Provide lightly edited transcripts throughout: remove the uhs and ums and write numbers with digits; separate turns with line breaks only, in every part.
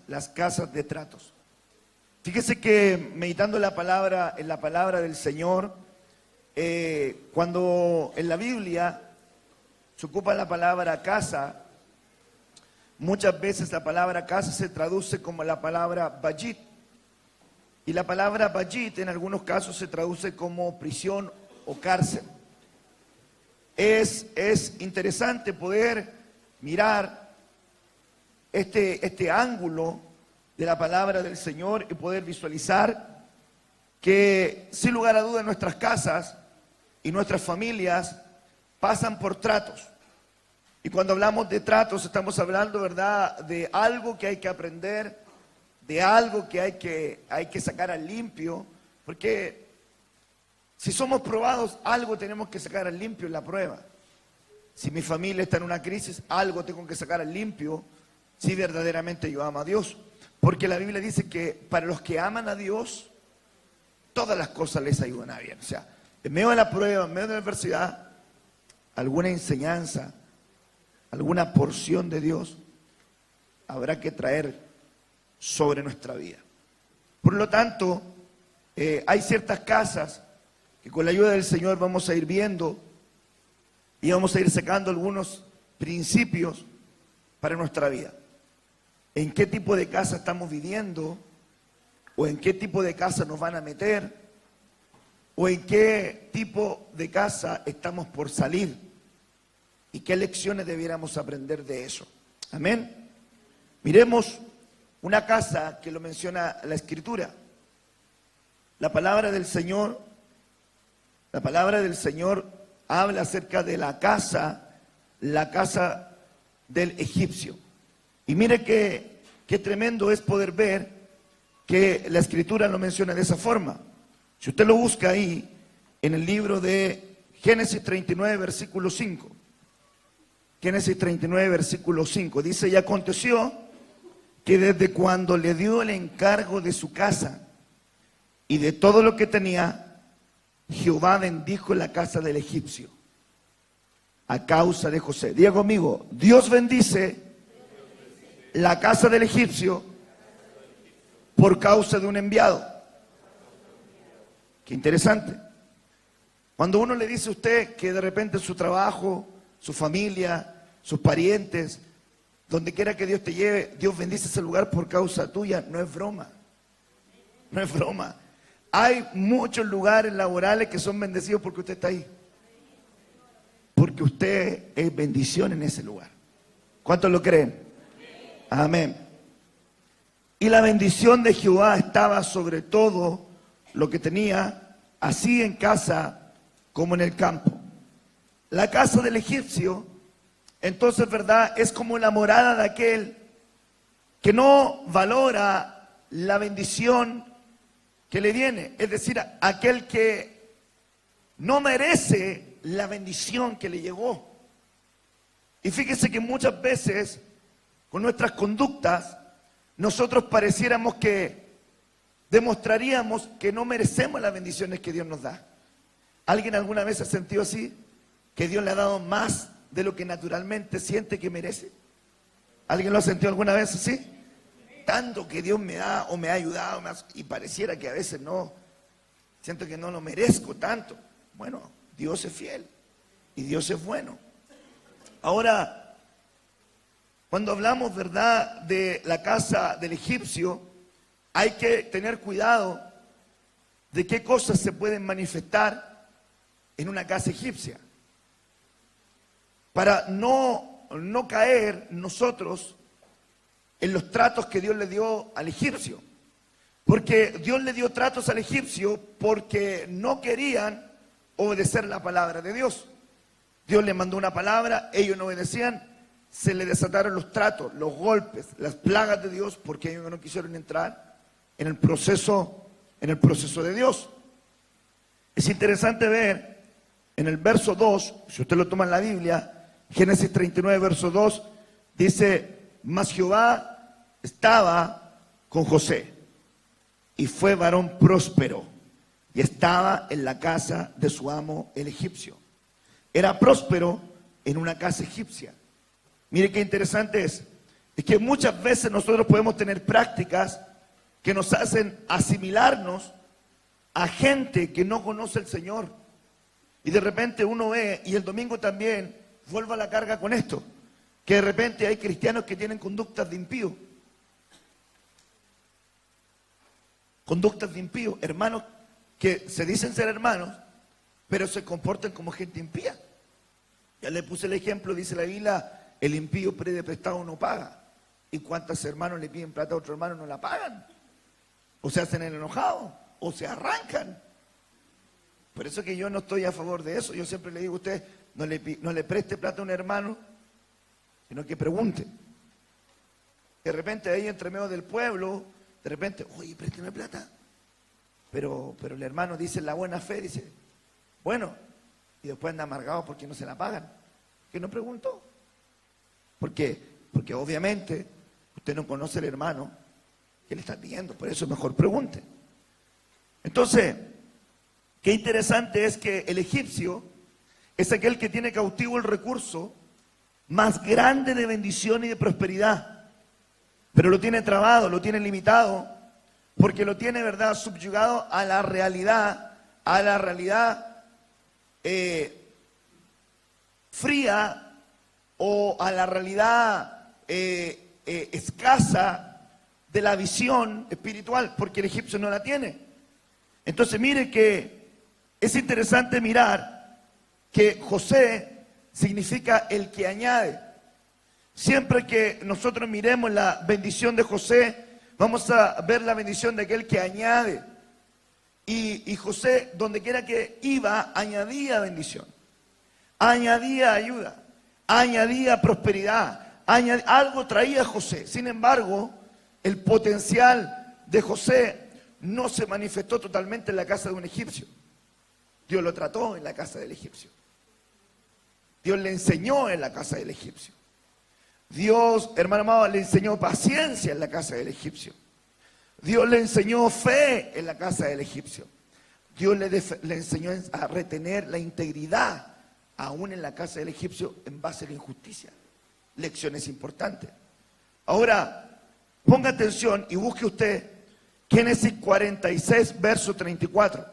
las casas de tratos. Fíjese que meditando en la palabra del Señor, cuando en la Biblia se ocupa la palabra casa, muchas veces la palabra casa se traduce como la palabra bayit. Y la palabra bayit en algunos casos se traduce como prisión o cárcel. Es interesante poder mirar este ángulo de la palabra del Señor y poder visualizar que sin lugar a dudas nuestras casas y nuestras familias pasan por tratos. Y cuando hablamos de tratos estamos hablando, ¿verdad?, de algo que hay que aprender, de algo que hay que sacar al limpio, porque si somos probados, algo tenemos que sacar al limpio en la prueba. Si mi familia está en una crisis, algo tengo que sacar al limpio si verdaderamente yo amo a Dios. Porque la Biblia dice que para los que aman a Dios, todas las cosas les ayudan a bien. O sea, en medio de la prueba, en medio de la adversidad, alguna enseñanza, alguna porción de Dios habrá que traer sobre nuestra vida. Por lo tanto, hay ciertas casas que con la ayuda del Señor vamos a ir viendo y vamos a ir sacando algunos principios para nuestra vida. ¿En qué tipo de casa estamos viviendo? ¿O en qué tipo de casa nos van a meter? ¿O en qué tipo de casa estamos por salir? ¿Y qué lecciones debiéramos aprender de eso? Amén. Miremos una casa que lo menciona la Escritura. La palabra del Señor habla acerca de la casa del egipcio. Y mire qué tremendo es poder ver que la Escritura lo menciona de esa forma. Si usted lo busca ahí, en el libro de Génesis 39, versículo 5. Génesis 39, versículo 5. Dice, y aconteció que desde cuando le dio el encargo de su casa y de todo lo que tenía, Jehová bendijo la casa del egipcio a causa de José. Diga conmigo, Dios bendice la casa del egipcio por causa de un enviado. Qué interesante. Cuando uno le dice a usted que de repente su trabajo, su familia, sus parientes, donde quiera que Dios te lleve, Dios bendice ese lugar por causa tuya, no es broma. No es broma. Hay muchos lugares laborales que son bendecidos porque usted está ahí. Porque usted es bendición en ese lugar. ¿Cuántos lo creen? Amén. Y la bendición de Jehová estaba sobre todo lo que tenía, así en casa como en el campo. La casa del egipcio, entonces, ¿verdad?, es como la morada de aquel que no valora la bendición que le viene. Es decir, aquel que no merece la bendición que le llegó. Y fíjese que muchas veces con nuestras conductas nosotros pareciéramos que demostraríamos que no merecemos las bendiciones que Dios nos da. ¿Alguien alguna vez ha sentido así? ¿Que Dios le ha dado más de lo que naturalmente siente que merece? ¿Alguien lo ha sentido alguna vez así? Tanto que Dios me da o me ha ayudado y pareciera que a veces no, siento que no lo merezco tanto. Bueno, Dios es fiel y Dios es bueno. Ahora, cuando hablamos, ¿verdad?, de la casa del egipcio, hay que tener cuidado de qué cosas se pueden manifestar en una casa egipcia. Para no caer nosotros en los tratos que Dios le dio al egipcio. Porque Dios le dio tratos al egipcio porque no querían obedecer la palabra de Dios. Dios les mandó una palabra, ellos no obedecían, se les desataron los tratos, los golpes, las plagas de Dios, porque ellos no quisieron entrar en el proceso de Dios. Es interesante ver en el verso 2, si usted lo toma en la Biblia, Génesis 39, verso 2, dice, mas Jehová estaba con José, y fue varón próspero, y estaba en la casa de su amo el egipcio. Era próspero en una casa egipcia. Mire qué interesante es. es que muchas veces nosotros podemos tener prácticas que nos hacen asimilarnos a gente que no conoce al Señor. Y de repente uno ve, y el domingo también, vuelvo a la carga con esto, que de repente hay cristianos que tienen conductas de impío. Conductas de impío, hermanos que se dicen ser hermanos, pero se comportan como gente impía. Ya le puse el ejemplo, dice la Biblia, el impío pide prestado no paga. ¿Y cuántos hermanos le piden plata a otro hermano no la pagan? O se hacen el enojado, o se arrancan. Por eso que yo no estoy a favor de eso. Yo siempre le digo a usted, no le preste plata a un hermano, sino que pregunte. De repente ahí entre medio del pueblo, de repente, oye, présteme plata. Pero el hermano dice en la buena fe, dice, bueno, y después anda amargado porque no se la pagan. ¿Que no preguntó? ¿Por qué? Porque obviamente usted no conoce al hermano que le está pidiendo, por eso mejor pregunte. Entonces, qué interesante es que el egipcio es aquel que tiene cautivo el recurso más grande de bendición y de prosperidad, pero lo tiene trabado, lo tiene limitado, porque lo tiene, ¿verdad?, subyugado a la realidad fría o a la realidad escasa de la visión espiritual, porque el egipcio no la tiene. Entonces mire que es interesante mirar que José significa el que añade. Siempre que nosotros miremos la bendición de José, vamos a ver la bendición de aquel que añade. Y José, donde quiera que iba, añadía bendición, añadía ayuda, añadía prosperidad, algo traía José. Sin embargo, el potencial de José no se manifestó totalmente en la casa de un egipcio. Dios lo trató en la casa del egipcio. Dios le enseñó en la casa del egipcio. Dios, hermano amado, le enseñó paciencia en la casa del egipcio. Dios le enseñó fe en la casa del egipcio. Dios le enseñó a retener la integridad aún en la casa del egipcio en base a la injusticia. Lecciones importantes. Ahora, ponga atención y busque usted Génesis 46, verso 34.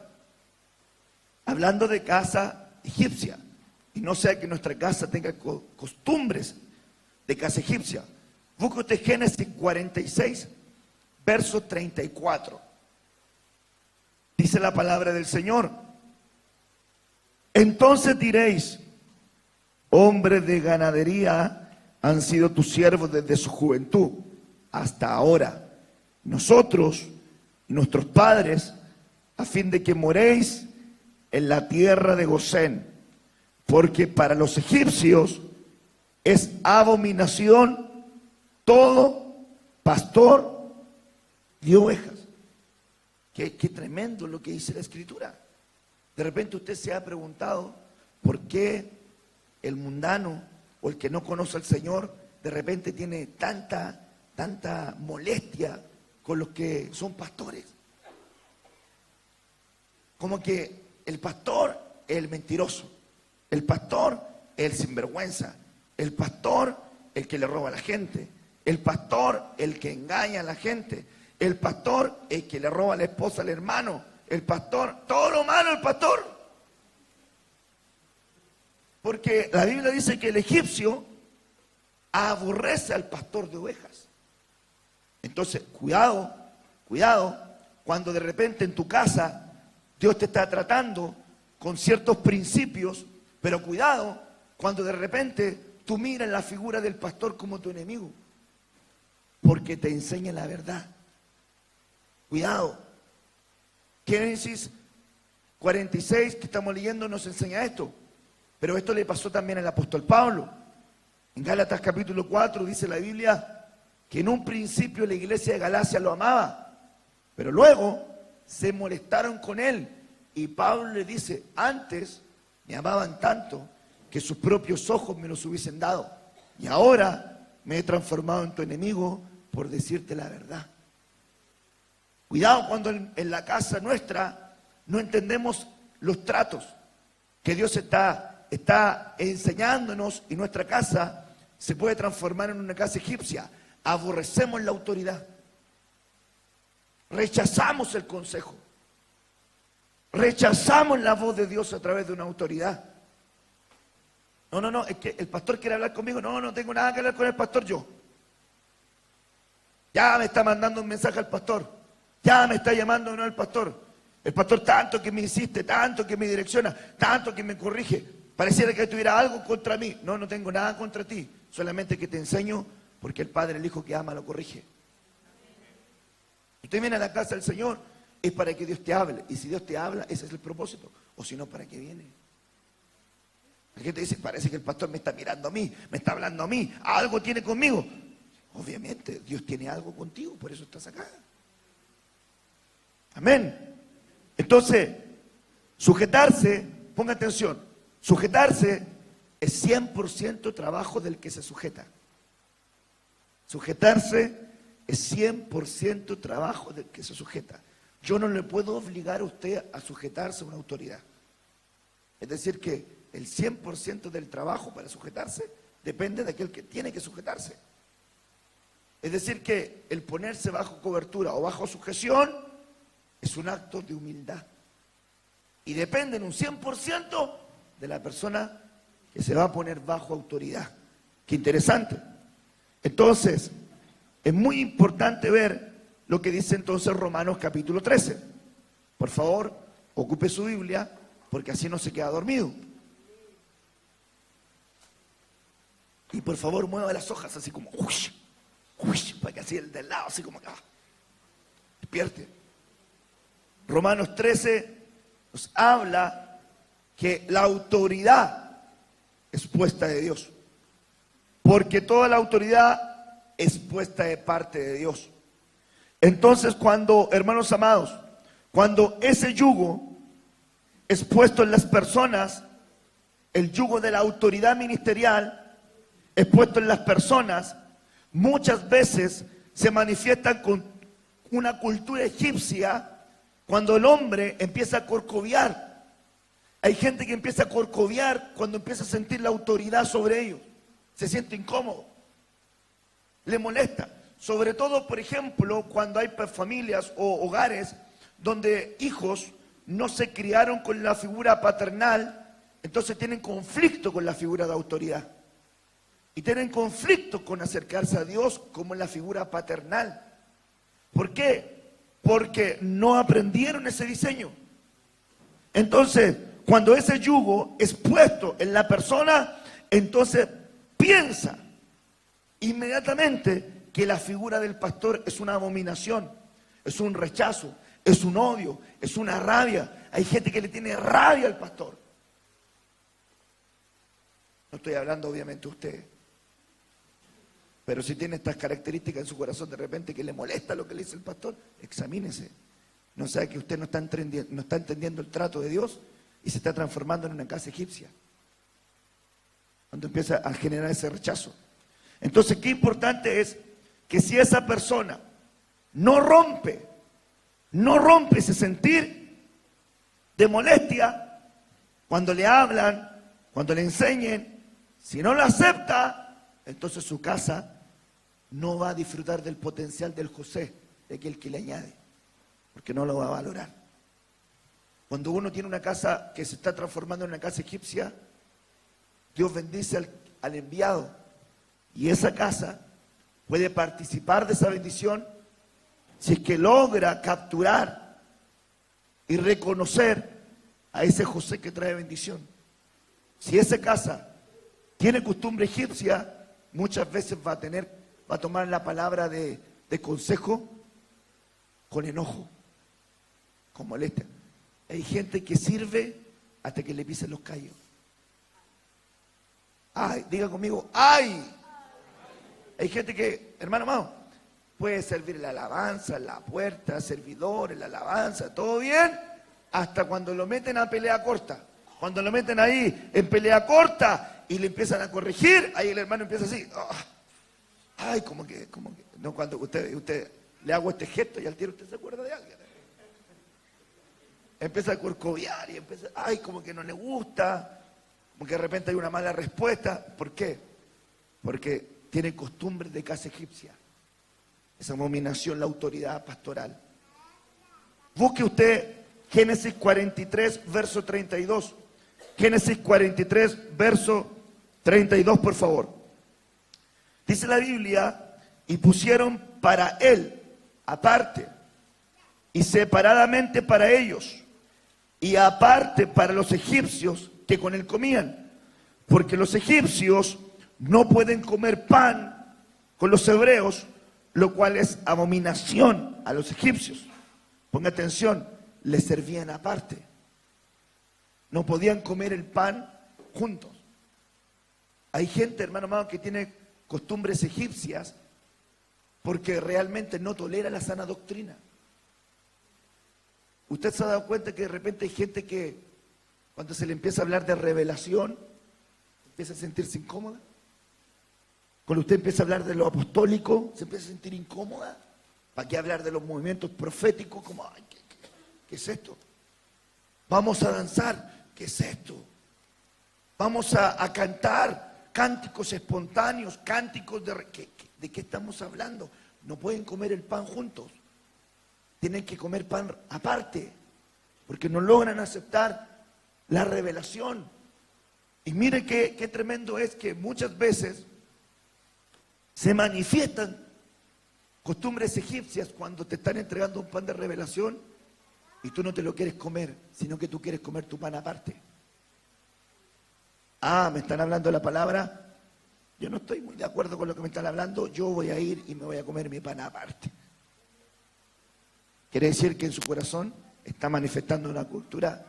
Hablando de casa egipcia. Y no sea que nuestra casa tenga costumbres de casa egipcia. Busque usted Génesis 46, verso 34. Dice la palabra del Señor. Entonces diréis, hombres de ganadería han sido tus siervos desde su juventud hasta ahora. Nosotros, nuestros padres, a fin de que moréis en la tierra de Gosén, porque para los egipcios es abominación todo pastor de ovejas. Qué tremendo lo que dice la Escritura. De repente usted se ha preguntado por qué el mundano o el que no conoce al Señor de repente tiene tanta molestia con los que son pastores. Como que el pastor es el mentiroso, el pastor es el sinvergüenza, el pastor el que le roba a la gente, el pastor el que engaña a la gente, el pastor el que le roba a la esposa al hermano, el pastor, todo lo malo el pastor. Porque la Biblia dice que el egipcio aborrece al pastor de ovejas. Entonces, cuidado, cuando de repente en tu casa Dios te está tratando con ciertos principios, pero cuidado cuando de repente tú miras la figura del pastor como tu enemigo, porque te enseña la verdad. Cuidado. Génesis 46 que estamos leyendo nos enseña esto, pero esto le pasó también al apóstol Pablo. En Gálatas capítulo 4 dice la Biblia que en un principio la iglesia de Galacia lo amaba, pero luego se molestaron con él. Y Pablo le dice, antes me amaban tanto que sus propios ojos me los hubiesen dado. Y ahora me he transformado en tu enemigo por decirte la verdad. Cuidado cuando en la casa nuestra no entendemos los tratos que Dios está enseñándonos y nuestra casa se puede transformar en una casa egipcia. aborrecemos la autoridad, rechazamos el consejo, rechazamos la voz de Dios a través de una autoridad. No, es que el pastor quiere hablar conmigo. No tengo nada que hablar con el pastor yo. Ya me está mandando un mensaje al pastor, ya me está llamando no el pastor. El pastor tanto que me insiste, tanto que me direcciona, tanto que me corrige. Pareciera que tuviera algo contra mí. No tengo nada contra ti, solamente que te enseño porque el Padre, el Hijo que ama lo corrige. Usted viene a la casa del Señor, es para que Dios te hable. Y si Dios te habla, ese es el propósito. O si no, ¿para qué viene? La gente dice, parece que el pastor me está mirando a mí, me está hablando a mí, algo tiene conmigo. Obviamente, Dios tiene algo contigo, por eso estás acá. Amén. Entonces, sujetarse, ponga atención, sujetarse es 100% trabajo del que se sujeta. Sujetarse es 100% trabajo del que se sujeta. Yo no le puedo obligar a usted a sujetarse a una autoridad. Es decir que el 100% del trabajo para sujetarse depende de aquel que tiene que sujetarse. Es decir que el ponerse bajo cobertura o bajo sujeción es un acto de humildad. Y depende en un 100% de la persona que se va a poner bajo autoridad. Qué interesante. Entonces, es muy importante ver lo que dice entonces Romanos capítulo 13. Por favor, ocupe su Biblia, porque así no se queda dormido. Y por favor, mueva las hojas así como, para que así el del lado, así como acá. Despierte. Romanos 13 nos habla que la autoridad es puesta de Dios. Porque toda la autoridad es puesta de parte de Dios. Entonces, cuando, hermanos amados, cuando ese yugo es puesto en las personas, el yugo de la autoridad ministerial es puesto en las personas, muchas veces se manifiestan con una cultura egipcia cuando el hombre empieza a corcoviar. Hay gente que empieza a corcoviar cuando empieza a sentir la autoridad sobre ellos. Se siente incómodo, le molesta. Sobre todo, por ejemplo, cuando hay familias o hogares donde hijos no se criaron con la figura paternal, entonces tienen conflicto con la figura de autoridad. Y tienen conflicto con acercarse a Dios como en la figura paternal. ¿Por qué? Porque no aprendieron ese diseño. Entonces, cuando ese yugo es puesto en la persona, entonces piensa inmediatamente que la figura del pastor es una abominación, es un rechazo, es un odio, es una rabia. Hay gente que le tiene rabia al pastor. No estoy hablando obviamente de usted. Pero si tiene estas características en su corazón de repente que le molesta lo que le dice el pastor, examínese. No sabe que usted no está entendiendo el trato de Dios y se está transformando en una casa egipcia. Cuando empieza a generar ese rechazo. Entonces, qué importante es que si esa persona no rompe ese sentir de molestia, cuando le hablan, cuando le enseñen, si no lo acepta, entonces su casa no va a disfrutar del potencial del José, de aquel que le añade, porque no lo va a valorar. Cuando uno tiene una casa que se está transformando en una casa egipcia, Dios bendice al enviado y esa casa puede participar de esa bendición si es que logra capturar y reconocer a ese José que trae bendición. Si esa casa tiene costumbre egipcia, muchas veces va a tomar la palabra de consejo con enojo, con molestia. Hay gente que sirve hasta que le pisen los callos. Ay, diga conmigo, ay. Hay gente que, hermano amado, puede servir en la alabanza, en la puerta, servidor, en la alabanza, todo bien, hasta cuando lo meten a pelea corta. Cuando lo meten ahí en pelea corta y le empiezan a corregir, ahí el hermano empieza así. Oh, ay, como que, no, cuando usted le hago este gesto y al tiro usted se acuerda de alguien. Empieza a corcoviar y empieza, ay, como que no le gusta, como que de repente hay una mala respuesta. ¿Por qué? Porque tiene costumbres de casa egipcia. Es abominación la autoridad pastoral. Busque usted Génesis 43, verso 32. Génesis 43, verso 32, por favor. Dice la Biblia, y pusieron para él, aparte, y separadamente para ellos, y aparte para los egipcios que con él comían, porque los egipcios no pueden comer pan con los hebreos, lo cual es abominación a los egipcios. Ponga atención, les servían aparte. No podían comer el pan juntos. Hay gente, hermano amado, que tiene costumbres egipcias porque realmente no tolera la sana doctrina. ¿Usted se ha dado cuenta que de repente hay gente que cuando se le empieza a hablar de revelación empieza a sentirse incómoda? Cuando usted empieza a hablar de lo apostólico se empieza a sentir incómoda. ¿Para qué hablar de los movimientos proféticos? Como, ay, ¿qué es esto? Vamos a danzar, ¿qué es esto? Vamos a cantar cánticos espontáneos, cánticos ¿de qué estamos hablando? No pueden comer el pan juntos. Tienen que comer pan aparte, porque no logran aceptar la revelación. Y mire qué tremendo es que muchas veces se manifiestan costumbres egipcias cuando te están entregando un pan de revelación y tú no te lo quieres comer, sino que tú quieres comer tu pan aparte. Ah, ¿me están hablando de la palabra? Yo no estoy muy de acuerdo con lo que me están hablando, yo voy a ir y me voy a comer mi pan aparte. Quiere decir que en su corazón está manifestando una cultura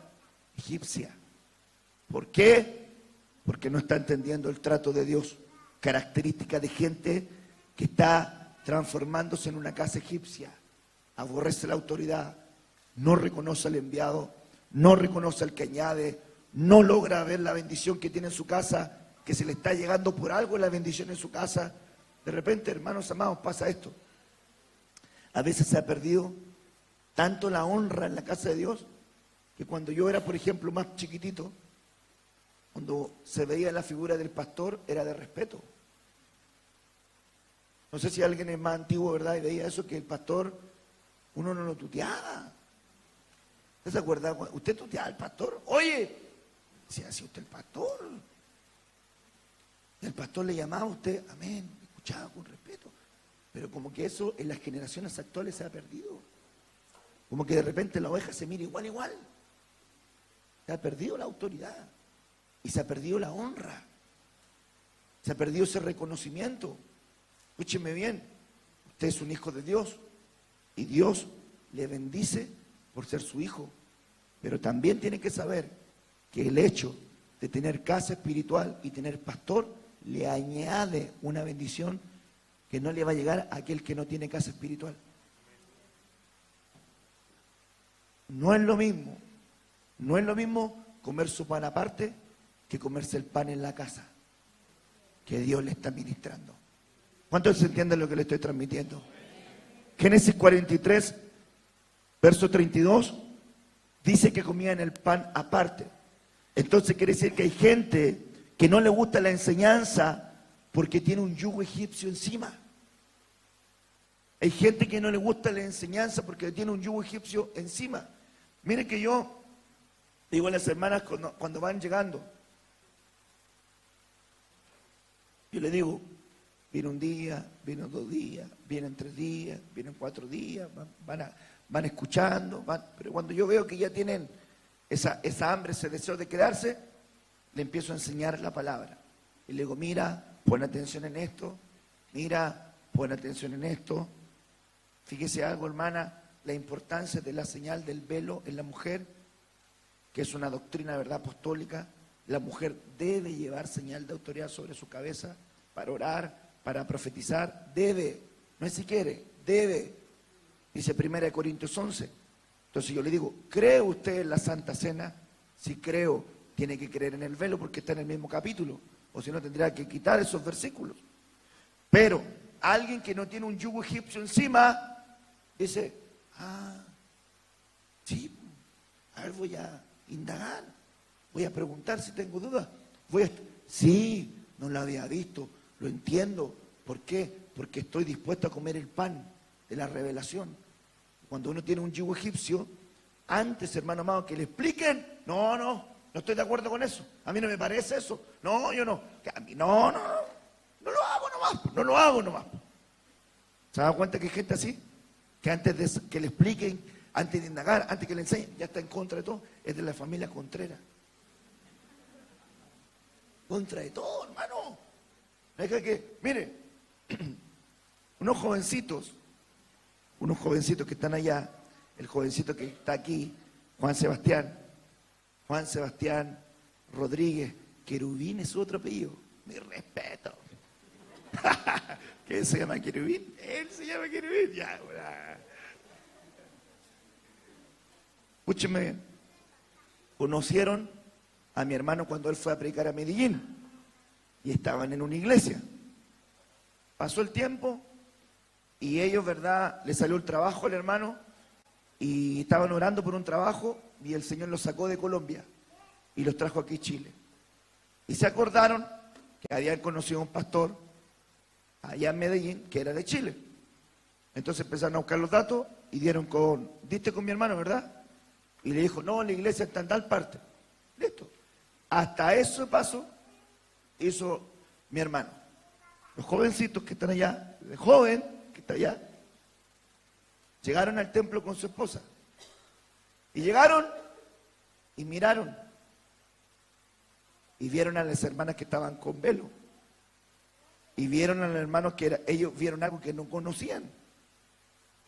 egipcia. ¿Por qué? Porque no está entendiendo el trato de Dios. Característica de gente que está transformándose en una casa egipcia. Aborrece la autoridad, no reconoce al enviado, no reconoce al que añade, no logra ver la bendición que tiene en su casa, que se le está llegando por algo la bendición en su casa. De repente, hermanos amados, pasa esto. A veces se ha perdido tanto la honra en la casa de Dios, que cuando yo era, por ejemplo, más chiquitito, cuando se veía la figura del pastor, era de respeto. No sé si alguien es más antiguo, ¿verdad? Y veía eso, que el pastor, uno no lo tuteaba. ¿Usted se acuerda? ¿Usted tuteaba al pastor? Oye, decía así usted el pastor. Y el pastor le llamaba a usted, amén, escuchaba con respeto. Pero como que eso en las generaciones actuales se ha perdido. Como que de repente la oveja se mira igual. Se ha perdido la autoridad. Y se ha perdido la honra. Se ha perdido ese reconocimiento. Escúcheme bien. Usted es un hijo de Dios. Y Dios le bendice por ser su hijo. Pero también tiene que saber que el hecho de tener casa espiritual y tener pastor le añade una bendición que no le va a llegar a aquel que no tiene casa espiritual. No es lo mismo comer su pan aparte que comerse el pan en la casa que Dios le está ministrando. ¿Cuántos se entienden lo que le estoy transmitiendo? Génesis 43, verso 32, dice que comían el pan aparte. Entonces quiere decir que hay gente que no le gusta la enseñanza porque tiene un yugo egipcio encima. Hay gente que no le gusta la enseñanza porque tiene un yugo egipcio encima. Miren que yo digo a las hermanas cuando van llegando, yo le digo, viene un día, vienen 2 días, vienen 3 días, vienen 4 días, van escuchando, pero cuando yo veo que ya tienen esa hambre, ese deseo de quedarse, le empiezo a enseñar la palabra. Y le digo, mira, pon atención en esto, mira, pon atención en esto. Fíjese algo, hermana, la importancia de la señal del velo en la mujer, que es una doctrina, ¿verdad?, apostólica. La mujer debe llevar señal de autoridad sobre su cabeza para orar, para profetizar. Debe, no es si quiere, debe. Dice 1 Corintios 11. Entonces yo le digo, ¿cree usted en la Santa Cena? Si creo, tiene que creer en el velo porque está en el mismo capítulo. O si no, tendría que quitar esos versículos. Pero alguien que no tiene un yugo egipcio encima, dice, sí, a ver, voy a indagar, voy a preguntar si tengo dudas. Sí, no lo había visto, lo entiendo. ¿Por qué? Porque estoy dispuesto a comer el pan de la revelación. Cuando uno tiene un yugo egipcio, antes, hermano amado, que le expliquen, no estoy de acuerdo con eso. A mí no me parece eso. No, yo no. No lo hago nomás, no lo hago nomás. ¿Se ha dado cuenta que hay gente así? Que antes de que le expliquen, antes de indagar, antes que le enseñen, ya está en contra de todo. Es de la familia Contreras. Contra de todo, hermano. Mire, unos jovencitos que están allá, el jovencito que está aquí, Juan Sebastián Rodríguez, Querubín es su otro apellido. Mi respeto. ¿Qué se llama Querubín? Él se llama Querubín. Ya, escúchenme bien. Conocieron a mi hermano cuando él fue a predicar a Medellín y estaban en una iglesia. Pasó el tiempo y ellos, ¿verdad? Le salió el trabajo al hermano y estaban orando por un trabajo y el Señor los sacó de Colombia y los trajo aquí a Chile. Y se acordaron que habían conocido a un pastor allá en Medellín que era de Chile. Entonces empezaron a buscar los datos y diste con mi hermano, ¿verdad? Y le dijo, no, la iglesia está en tal parte. Listo. Hasta ese paso hizo mi hermano. Los jovencitos que están allá, el joven que está allá, llegaron al templo con su esposa. Y llegaron y miraron. Y vieron a las hermanas que estaban con velo. Y vieron a los hermanos ellos vieron algo que no conocían.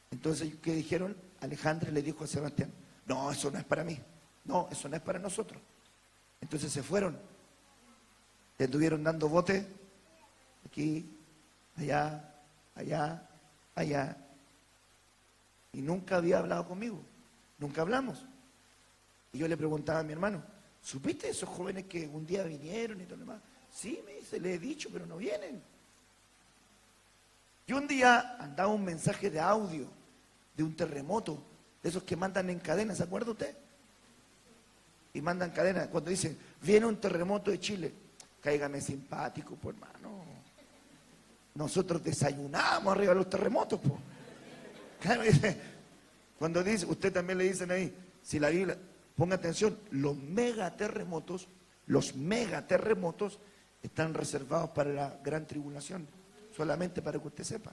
Entonces, ¿qué dijeron? Alejandra le dijo a Sebastián, no, eso no es para mí. No, eso no es para nosotros. Entonces se fueron. Le estuvieron dando bote. Aquí, allá, allá. Y nunca había hablado conmigo. Nunca hablamos. Y yo le preguntaba a mi hermano, ¿supiste de esos jóvenes que un día vinieron y todo lo demás? Sí, me dice, le he dicho, pero no vienen. Y un día andaba un mensaje de audio de un terremoto, de esos que mandan en cadena, ¿se acuerda usted? Y mandan cadena, cuando dicen, viene un terremoto de Chile, cáigame simpático, pues hermano. Nosotros desayunamos arriba de los terremotos, pues. Cuando dice, usted también le dicen ahí, si la Biblia, ponga atención, los megaterremotos están reservados para la gran tribulación, solamente para que usted sepa.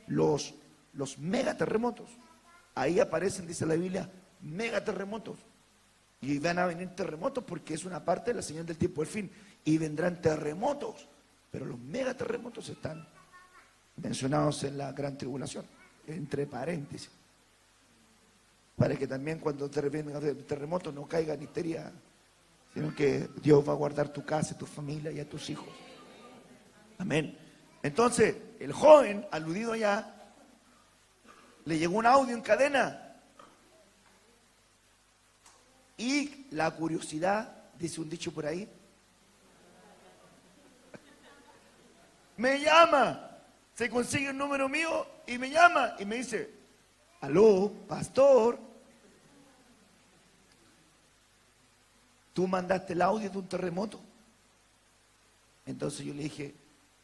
Los megaterremotos, ahí aparecen, dice la Biblia, megaterremotos. Y van a venir terremotos porque es una parte de la señal del tiempo del fin. Y vendrán terremotos, pero los megaterremotos están mencionados en la gran tribulación, entre paréntesis. Para que también cuando venga el terremoto no caiga en histeria, sino que Dios va a guardar tu casa, tu familia y a tus hijos. Amén. Entonces, el joven, aludido allá, le llegó un audio en cadena. Y la curiosidad, dice un dicho por ahí, me llama, se consigue un número mío y me llama y me dice, aló, pastor, ¿tú mandaste el audio de un terremoto? Entonces yo le dije,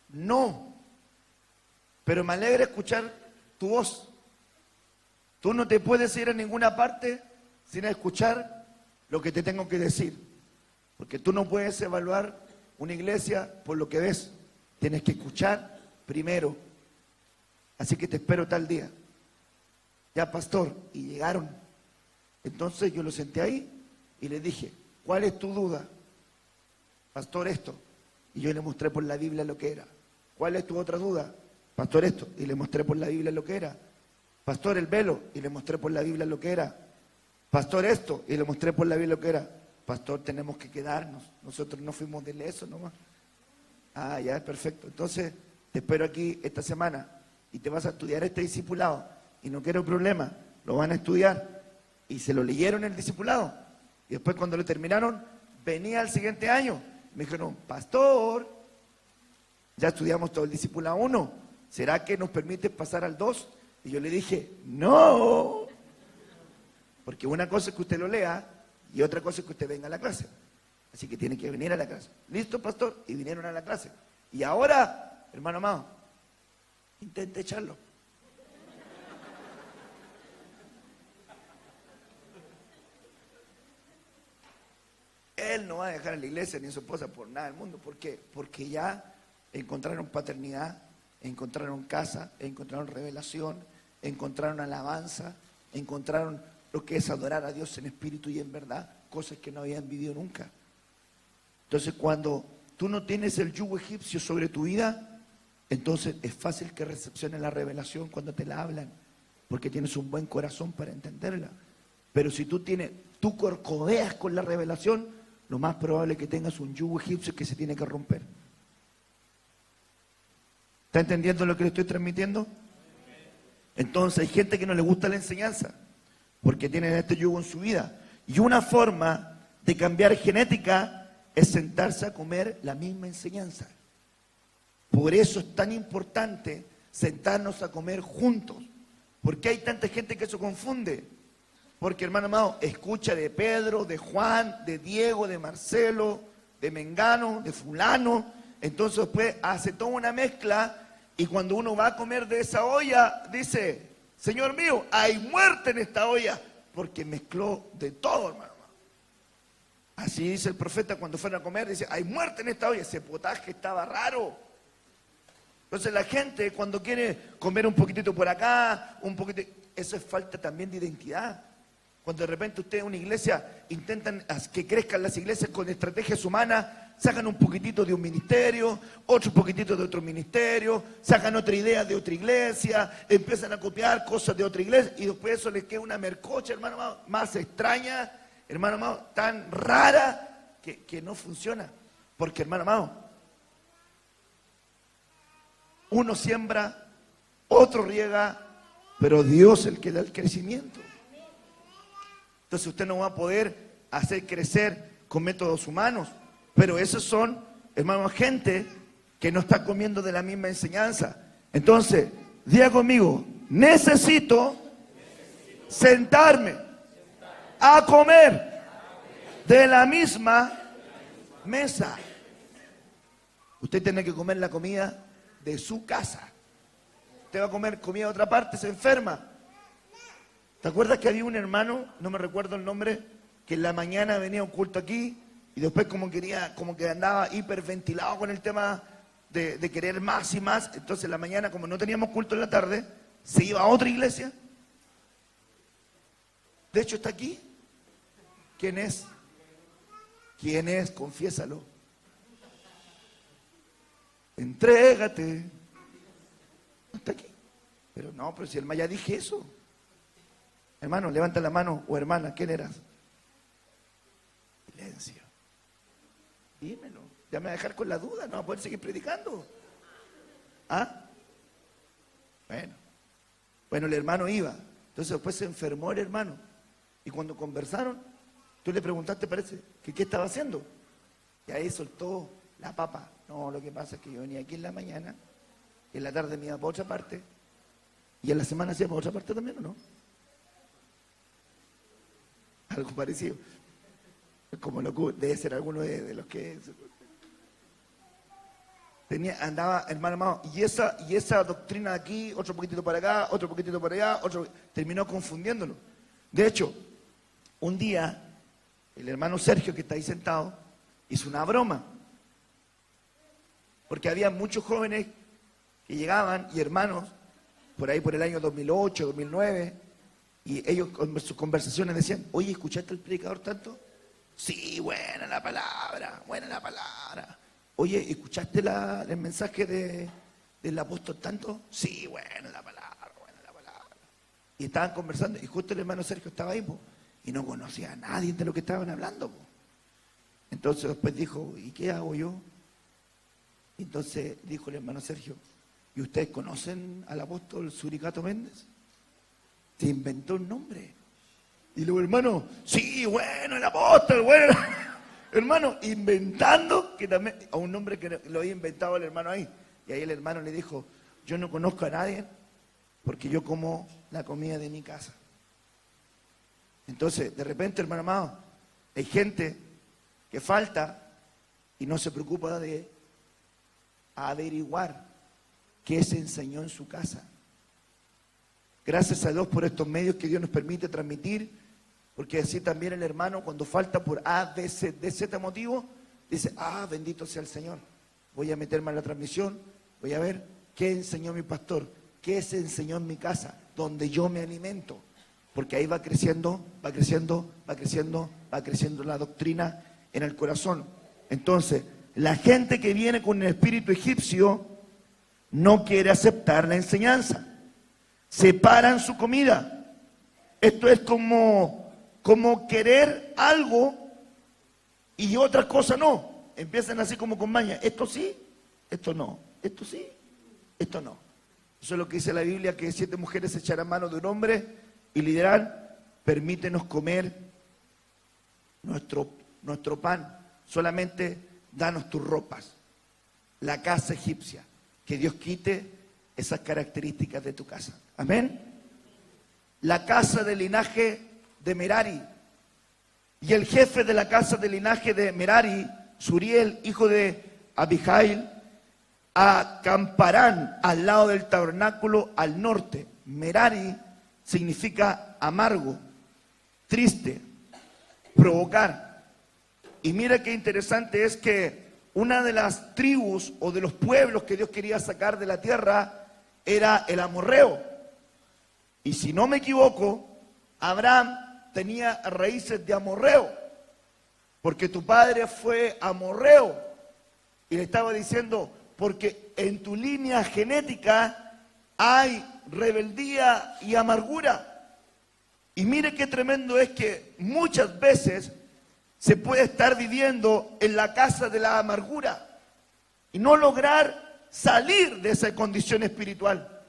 no, pero me alegra escuchar tu voz. Tú no te puedes ir a ninguna parte sin escuchar lo que te tengo que decir, porque tú no puedes evaluar una iglesia por lo que ves, tienes que escuchar primero. Así que te espero tal día. Ya, pastor, y llegaron. Entonces yo lo senté ahí y le dije, ¿cuál es tu duda? Pastor, esto. Y yo le mostré por la Biblia lo que era. ¿Cuál es tu otra duda? Pastor, esto. Y le mostré por la Biblia lo que era. Pastor, el velo. Y le mostré por la Biblia lo que era. Pastor, esto. Y le mostré por la Biblia lo que era. Pastor, tenemos que quedarnos. Nosotros no fuimos de eso nomás. Ah, ya, es perfecto. Entonces, te espero aquí esta semana y te vas a estudiar este discipulado. Y no quiero problema, lo van a estudiar. Y se lo leyeron el discipulado. Y después cuando lo terminaron, venía el siguiente año. Me dijeron, pastor, ya estudiamos todo el discipulado 1. ¿Será que nos permite pasar al 2? Y yo le dije, no. Porque una cosa es que usted lo lea y otra cosa es que usted venga a la clase. Así que tiene que venir a la clase. ¿Listo, pastor? Y vinieron a la clase. Y ahora, hermano amado, intente echarlo. él no va a dejar a la iglesia ni a su esposa por nada del mundo. ¿Por qué? Porque ya encontraron paternidad, encontraron casa, encontraron revelación, encontraron alabanza, encontraron lo que es adorar a Dios en espíritu y en verdad, cosas que no habían vivido nunca. Entonces, cuando tú no tienes el yugo egipcio sobre tu vida, entonces es fácil que recepciones la revelación cuando te la hablan, porque tienes un buen corazón para entenderla. Pero si tú corcoveas con la revelación, lo más probable es que tengas un yugo egipcio que se tiene que romper. ¿Está entendiendo lo que le estoy transmitiendo? Entonces hay gente que no le gusta la enseñanza, porque tienen este yugo en su vida. Y una forma de cambiar genética es sentarse a comer la misma enseñanza. Por eso es tan importante sentarnos a comer juntos. ¿Por qué hay tanta gente que se confunde? Porque, hermano amado, escucha de Pedro, de Juan, de Diego, de Marcelo, de Mengano, de fulano. Entonces después hace toda una mezcla y cuando uno va a comer de esa olla, dice, Señor mío, hay muerte en esta olla, porque mezcló de todo, hermano. Así dice el profeta cuando fueron a comer, dice, hay muerte en esta olla, ese potaje estaba raro. Entonces la gente cuando quiere comer un poquitito por acá, un poquito, eso es falta también de identidad. Cuando de repente ustedes en una iglesia intentan que crezcan las iglesias con estrategias humanas, sacan un poquitito de un ministerio, otro poquitito de otro ministerio, sacan otra idea de otra iglesia, empiezan a copiar cosas de otra iglesia y después eso les queda una mercocha, hermano amado, más extraña, hermano amado, tan rara que no funciona. Porque, hermano amado, uno siembra, otro riega, pero Dios es el que da el crecimiento. Entonces usted no va a poder hacer crecer con métodos humanos. Pero esos son, hermanos, gente que no está comiendo de la misma enseñanza. Entonces, diga conmigo, necesito sentarme a comer de la misma mesa. Usted tiene que comer la comida de su casa. Usted va a comer comida de otra parte, se enferma. ¿Te acuerdas que había un hermano, no me recuerdo el nombre, que en la mañana venía a un culto aquí y después como que andaba hiperventilado con el tema de querer más y más? Entonces en la mañana, como no teníamos culto en la tarde, se iba a otra iglesia. De hecho está aquí. ¿Quién es? ¿Quién es? Confiésalo. Entrégate. No está aquí. Pero no, pero si el ya dije eso. Hermano, levanta la mano, o hermana, ¿quién eras? Silencio. Dímelo. Ya me va a dejar con la duda, no va a poder seguir predicando. ¿Ah? Bueno, el hermano iba. Entonces después se enfermó el hermano. Y cuando conversaron, tú le preguntaste, parece, que qué estaba haciendo. Y ahí soltó la papa. No, lo que pasa es que yo venía aquí en la mañana, y en la tarde me iba para otra parte, y en la semana hacía para otra parte también, ¿o no? Algo parecido. Como debe ser alguno de los que andaba, hermano amado, y esa doctrina de aquí, otro poquitito para acá, otro poquitito para allá, terminó confundiéndolo. De hecho, un día, el hermano Sergio, que está ahí sentado, hizo una broma. Porque había muchos jóvenes que llegaban, y hermanos, por ahí por el año 2008, 2009, y ellos con sus conversaciones decían, oye, ¿escuchaste al predicador tanto? Sí, buena la palabra, buena la palabra. Oye, ¿escuchaste el mensaje del apóstol tanto? Sí, buena la palabra, buena la palabra. Y estaban conversando, y justo el hermano Sergio estaba ahí, y no conocía a nadie de lo que estaban hablando. Entonces después dijo, ¿y qué hago yo? Entonces dijo el hermano Sergio, ¿y ustedes conocen al apóstol Suricato Méndez? Se inventó un nombre. Y luego, hermano, sí, bueno, el apóstol, bueno. Hermano, inventando que también, a un nombre que lo había inventado el hermano ahí. Y ahí el hermano le dijo, yo no conozco a nadie porque yo como la comida de mi casa. Entonces, de repente, hermano amado, hay gente que falta y no se preocupa de averiguar qué se enseñó en su casa. Gracias a Dios por estos medios que Dios nos permite transmitir, Porque así también el hermano cuando falta por A, B, C, D, Z motivo, dice, bendito sea el Señor. Voy a meterme en la transmisión, voy a ver qué enseñó mi pastor, qué se enseñó en mi casa, donde yo me alimento. Porque ahí va creciendo, va creciendo, va creciendo, va creciendo la doctrina en el corazón. Entonces, la gente que viene con el espíritu egipcio no quiere aceptar la enseñanza. Separan su comida. Esto es como querer algo y otra cosa no. Empiezan así como con maña. Esto sí, esto no. Esto sí, esto no. Eso es lo que dice la Biblia, que 7 mujeres echarán mano de un hombre y le dirán, permítenos comer nuestro pan, solamente danos tus ropas. La casa egipcia, que Dios quite esas características de tu casa. Amén. La casa del linaje de Merari. Y el jefe de la casa del linaje de Merari, Suriel, hijo de Abijail, acamparán al lado del tabernáculo al norte. Merari significa amargo, triste, provocar. Y mira qué interesante es que una de las tribus o de los pueblos que Dios quería sacar de la tierra era el amorreo. Y si no me equivoco, Abraham tenía raíces de amorreo, porque tu padre fue amorreo. Y le estaba diciendo, porque en tu línea genética hay rebeldía y amargura. Y mire qué tremendo es que muchas veces se puede estar viviendo en la casa de la amargura y no lograr salir de esa condición espiritual,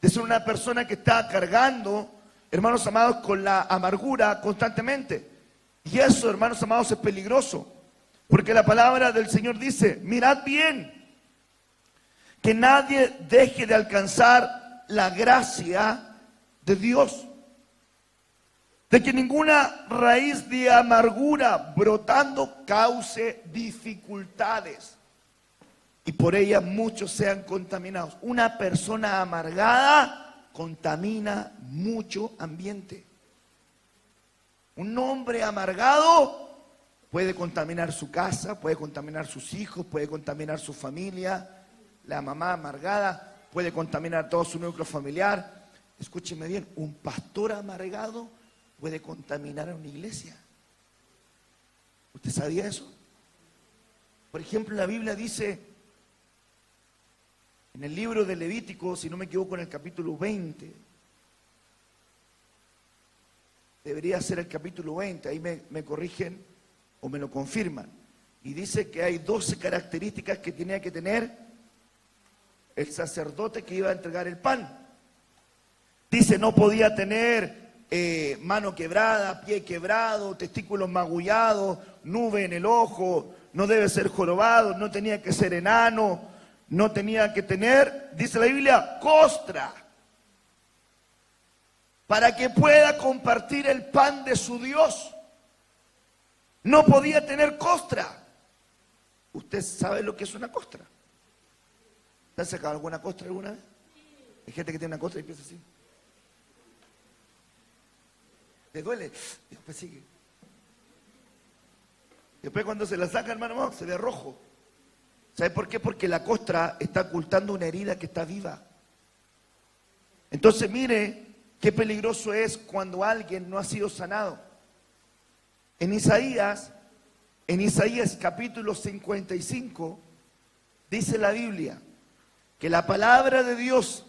de ser una persona que está cargando, hermanos amados, con la amargura constantemente. Y eso, hermanos amados, es peligroso, porque la palabra del Señor dice, mirad bien, que nadie deje de alcanzar la gracia de Dios, de que ninguna raíz de amargura brotando cause dificultades y por ella muchos sean contaminados. Una persona amargada contamina mucho ambiente. Un hombre amargado puede contaminar su casa, puede contaminar sus hijos, puede contaminar su familia. La mamá amargada puede contaminar todo su núcleo familiar. Escúcheme bien, un pastor amargado puede contaminar a una iglesia. ¿Usted sabía eso? Por ejemplo, la Biblia dice, en el libro de Levítico, si no me equivoco, en el capítulo 20, debería ser el capítulo 20, ahí me corrigen o me lo confirman, y dice que hay 12 características que tenía que tener el sacerdote que iba a entregar el pan. Dice, no podía tener mano quebrada, pie quebrado, testículos magullados, nube en el ojo, no debe ser jorobado, no tenía que ser enano, no tenía que tener, dice la Biblia, costra, para que pueda compartir el pan de su Dios. No podía tener costra. ¿Usted sabe lo que es una costra? ¿Te has sacado alguna costra alguna vez? Hay gente que tiene una costra y empieza así. ¿Le duele? Y después sigue. Después cuando se la saca, hermano, se ve rojo. ¿Sabe por qué? Porque la costra está ocultando una herida que está viva. Entonces mire qué peligroso es cuando alguien no ha sido sanado. En Isaías capítulo 55, dice la Biblia que la palabra de Dios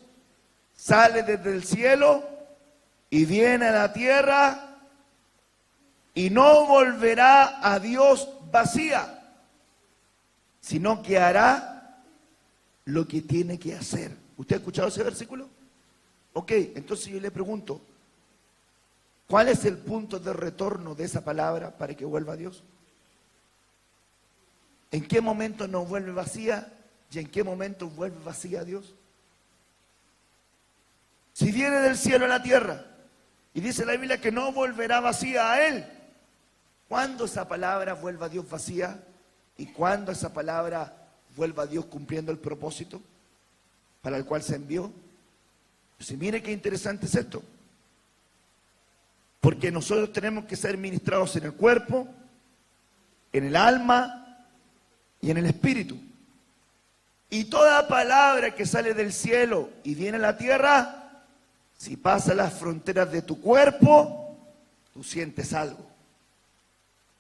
sale desde el cielo y viene a la tierra y no volverá a Dios vacía, sino que hará lo que tiene que hacer. ¿Usted ha escuchado ese versículo? Ok, entonces yo le pregunto, ¿cuál es el punto de retorno de esa palabra para que vuelva a Dios? ¿En qué momento nos vuelve vacía y en qué momento vuelve vacía a Dios? Si viene del cielo a la tierra y dice la Biblia que no volverá vacía a Él, ¿cuándo esa palabra vuelva a Dios vacía? ¿Y cuándo esa palabra vuelva a Dios cumpliendo el propósito para el cual se envió? Pues mire qué interesante es esto. Porque nosotros tenemos que ser ministrados en el cuerpo, en el alma y en el espíritu. Y toda palabra que sale del cielo y viene a la tierra, si pasa las fronteras de tu cuerpo, tú sientes algo.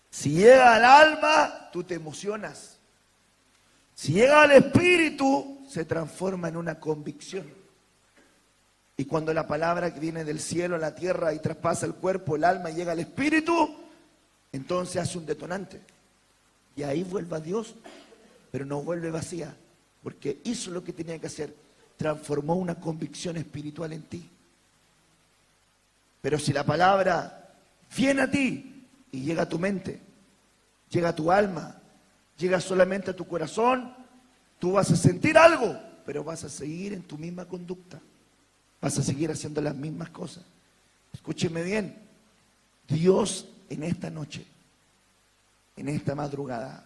Si llega al alma, tú te emocionas. Si llega al espíritu, se transforma en una convicción. Y cuando la palabra que viene del cielo a la tierra y traspasa el cuerpo, el alma y llega al espíritu, entonces hace un detonante. Y ahí vuelve a Dios, pero no vuelve vacía, porque hizo lo que tenía que hacer. Transformó una convicción espiritual en ti. Pero si la palabra viene a ti y llega a tu mente, llega a tu alma, llega solamente a tu corazón, tú vas a sentir algo, pero vas a seguir en tu misma conducta. Vas a seguir haciendo las mismas cosas. Escúcheme bien. Dios en esta noche, en esta madrugada,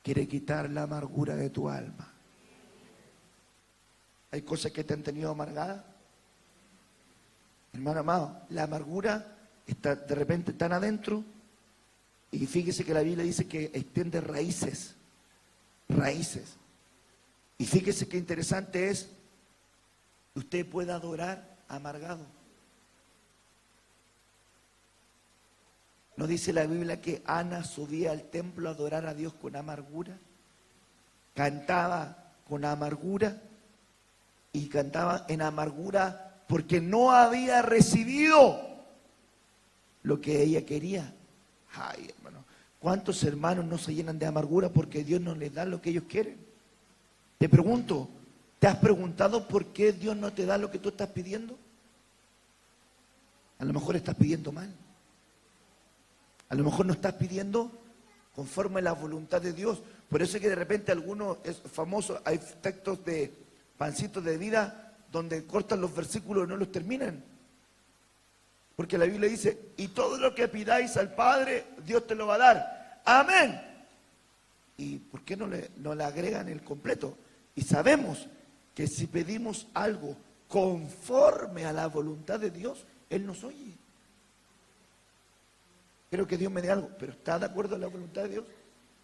quiere quitar la amargura de tu alma. ¿Hay cosas que te han tenido amargada? Hermano amado, la amargura está de repente tan adentro. Y fíjese que la Biblia dice que extiende raíces. Raíces. Y fíjese qué interesante es. Usted puede adorar amargado. ¿No dice la Biblia que Ana subía al templo a adorar a Dios con amargura? Cantaba con amargura y cantaba en amargura porque no había recibido lo que ella quería. Ay, hermano, ¿cuántos hermanos no se llenan de amargura porque Dios no les da lo que ellos quieren? Te pregunto, ¿te has preguntado por qué Dios no te da lo que tú estás pidiendo? A lo mejor estás pidiendo mal. A lo mejor no estás pidiendo conforme a la voluntad de Dios. Por eso es que de repente algunos, es famoso, hay textos de pancitos de vida donde cortan los versículos y no los terminan. Porque la Biblia dice, y todo lo que pidáis al Padre, Dios te lo va a dar. Amén. ¿Y por qué no le agregan el completo? Y sabemos que si pedimos algo conforme a la voluntad de Dios, Él nos oye. Creo que Dios me dé algo, pero ¿está de acuerdo a la voluntad de Dios?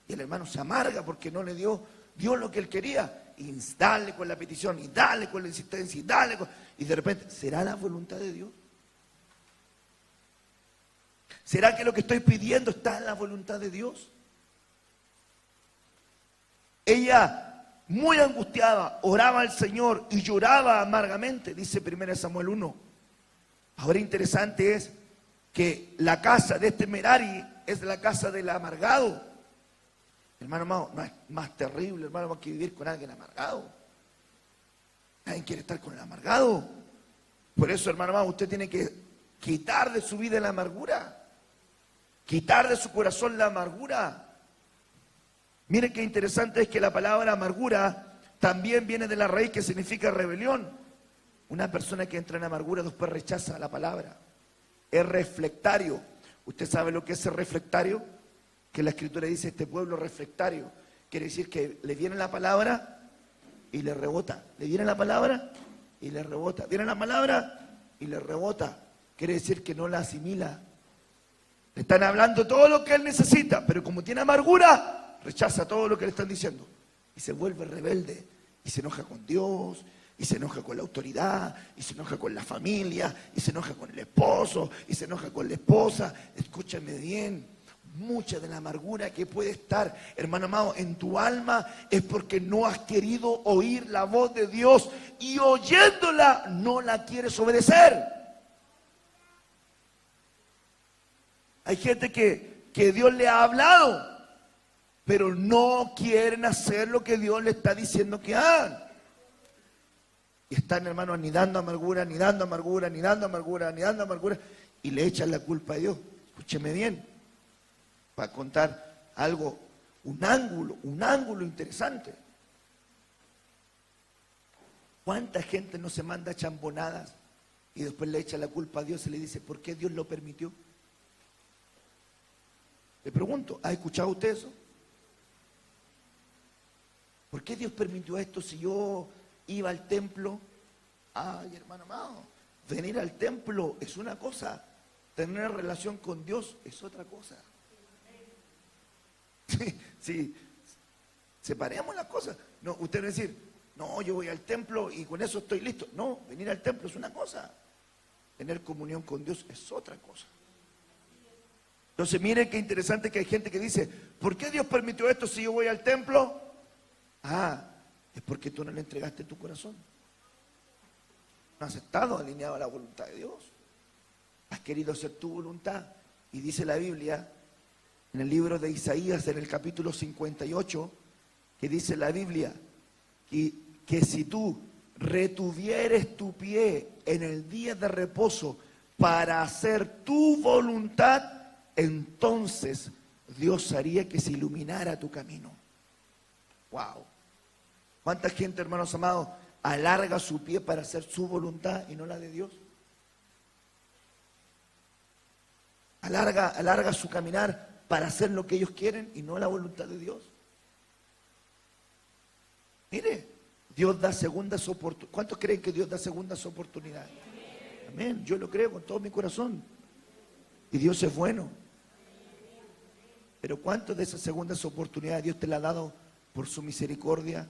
Y el hermano se amarga porque no le dio Dios lo que él quería. Y dale con la petición, y dale con la insistencia, y de repente, ¿será la voluntad de Dios? ¿Será que lo que estoy pidiendo está en la voluntad de Dios? Ella, muy angustiada, oraba al Señor y lloraba amargamente, dice 1 Samuel 1. Ahora interesante es que la casa de este Merari es la casa del amargado. Hermano amado, no es más terrible, hermano, que vivir con alguien amargado. Nadie quiere estar con el amargado. Por eso, hermano amado, usted tiene que quitar de su vida la amargura. Quitar de su corazón la amargura. Miren qué interesante es que la palabra amargura también viene de la raíz que significa rebelión. Una persona que entra en amargura después rechaza la palabra. Es reflectario. ¿Usted sabe lo que es ser reflectario? Que la Escritura dice este pueblo reflectario. Quiere decir que le viene la palabra y le rebota. Le viene la palabra y le rebota. Viene la palabra y le rebota. Quiere decir que no la asimila. Le están hablando todo lo que él necesita, pero como tiene amargura, rechaza todo lo que le están diciendo. Y se vuelve rebelde. Y se enoja con Dios. Y se enoja con la autoridad. Y se enoja con la familia. Y se enoja con el esposo. Y se enoja con la esposa. Escúchame bien. Mucha de la amargura que puede estar, hermano amado, en tu alma es porque no has querido oír la voz de Dios y oyéndola no la quieres obedecer. Hay gente que Dios le ha hablado, pero no quieren hacer lo que Dios le está diciendo que hagan. Y están, hermano, anidando amargura, anidando amargura, anidando amargura, anidando amargura, y le echan la culpa a Dios. Escúcheme bien. Para contar algo, un ángulo interesante. ¿Cuánta gente no se manda chambonadas y después le echa la culpa a Dios y le dice, ¿por qué Dios lo permitió? Le pregunto, ¿ha escuchado usted eso? ¿Por qué Dios permitió esto si yo iba al templo? Ay, hermano amado, venir al templo es una cosa, Tener relación con Dios es otra cosa. Sí, sí. Separemos las cosas. No, usted va a decir, no, yo voy al templo y con eso estoy listo. No, venir al templo es una cosa. Tener comunión con Dios es otra cosa. Entonces, miren qué interesante que hay gente que dice, ¿por qué Dios permitió esto si yo voy al templo? Ah, es porque tú no le entregaste tu corazón. No has estado alineado a la voluntad de Dios. Has querido hacer tu voluntad. Y dice la Biblia, en el libro de Isaías, en el capítulo 58, que dice la Biblia, que si tú retuvieres tu pie en el día de reposo para hacer tu voluntad, entonces Dios haría que se iluminara tu camino. Wow. ¿Cuánta gente, hermanos amados, alarga su pie para hacer su voluntad y no la de Dios? Alarga su caminar para hacer lo que ellos quieren y no la voluntad de Dios. Mire, Dios da segundas oportunidades. ¿Cuántos creen que Dios da segundas oportunidades? Amén. Yo lo creo con todo mi corazón. Y Dios es bueno. Pero ¿cuántas de esas segundas oportunidades Dios te la ha dado por su misericordia?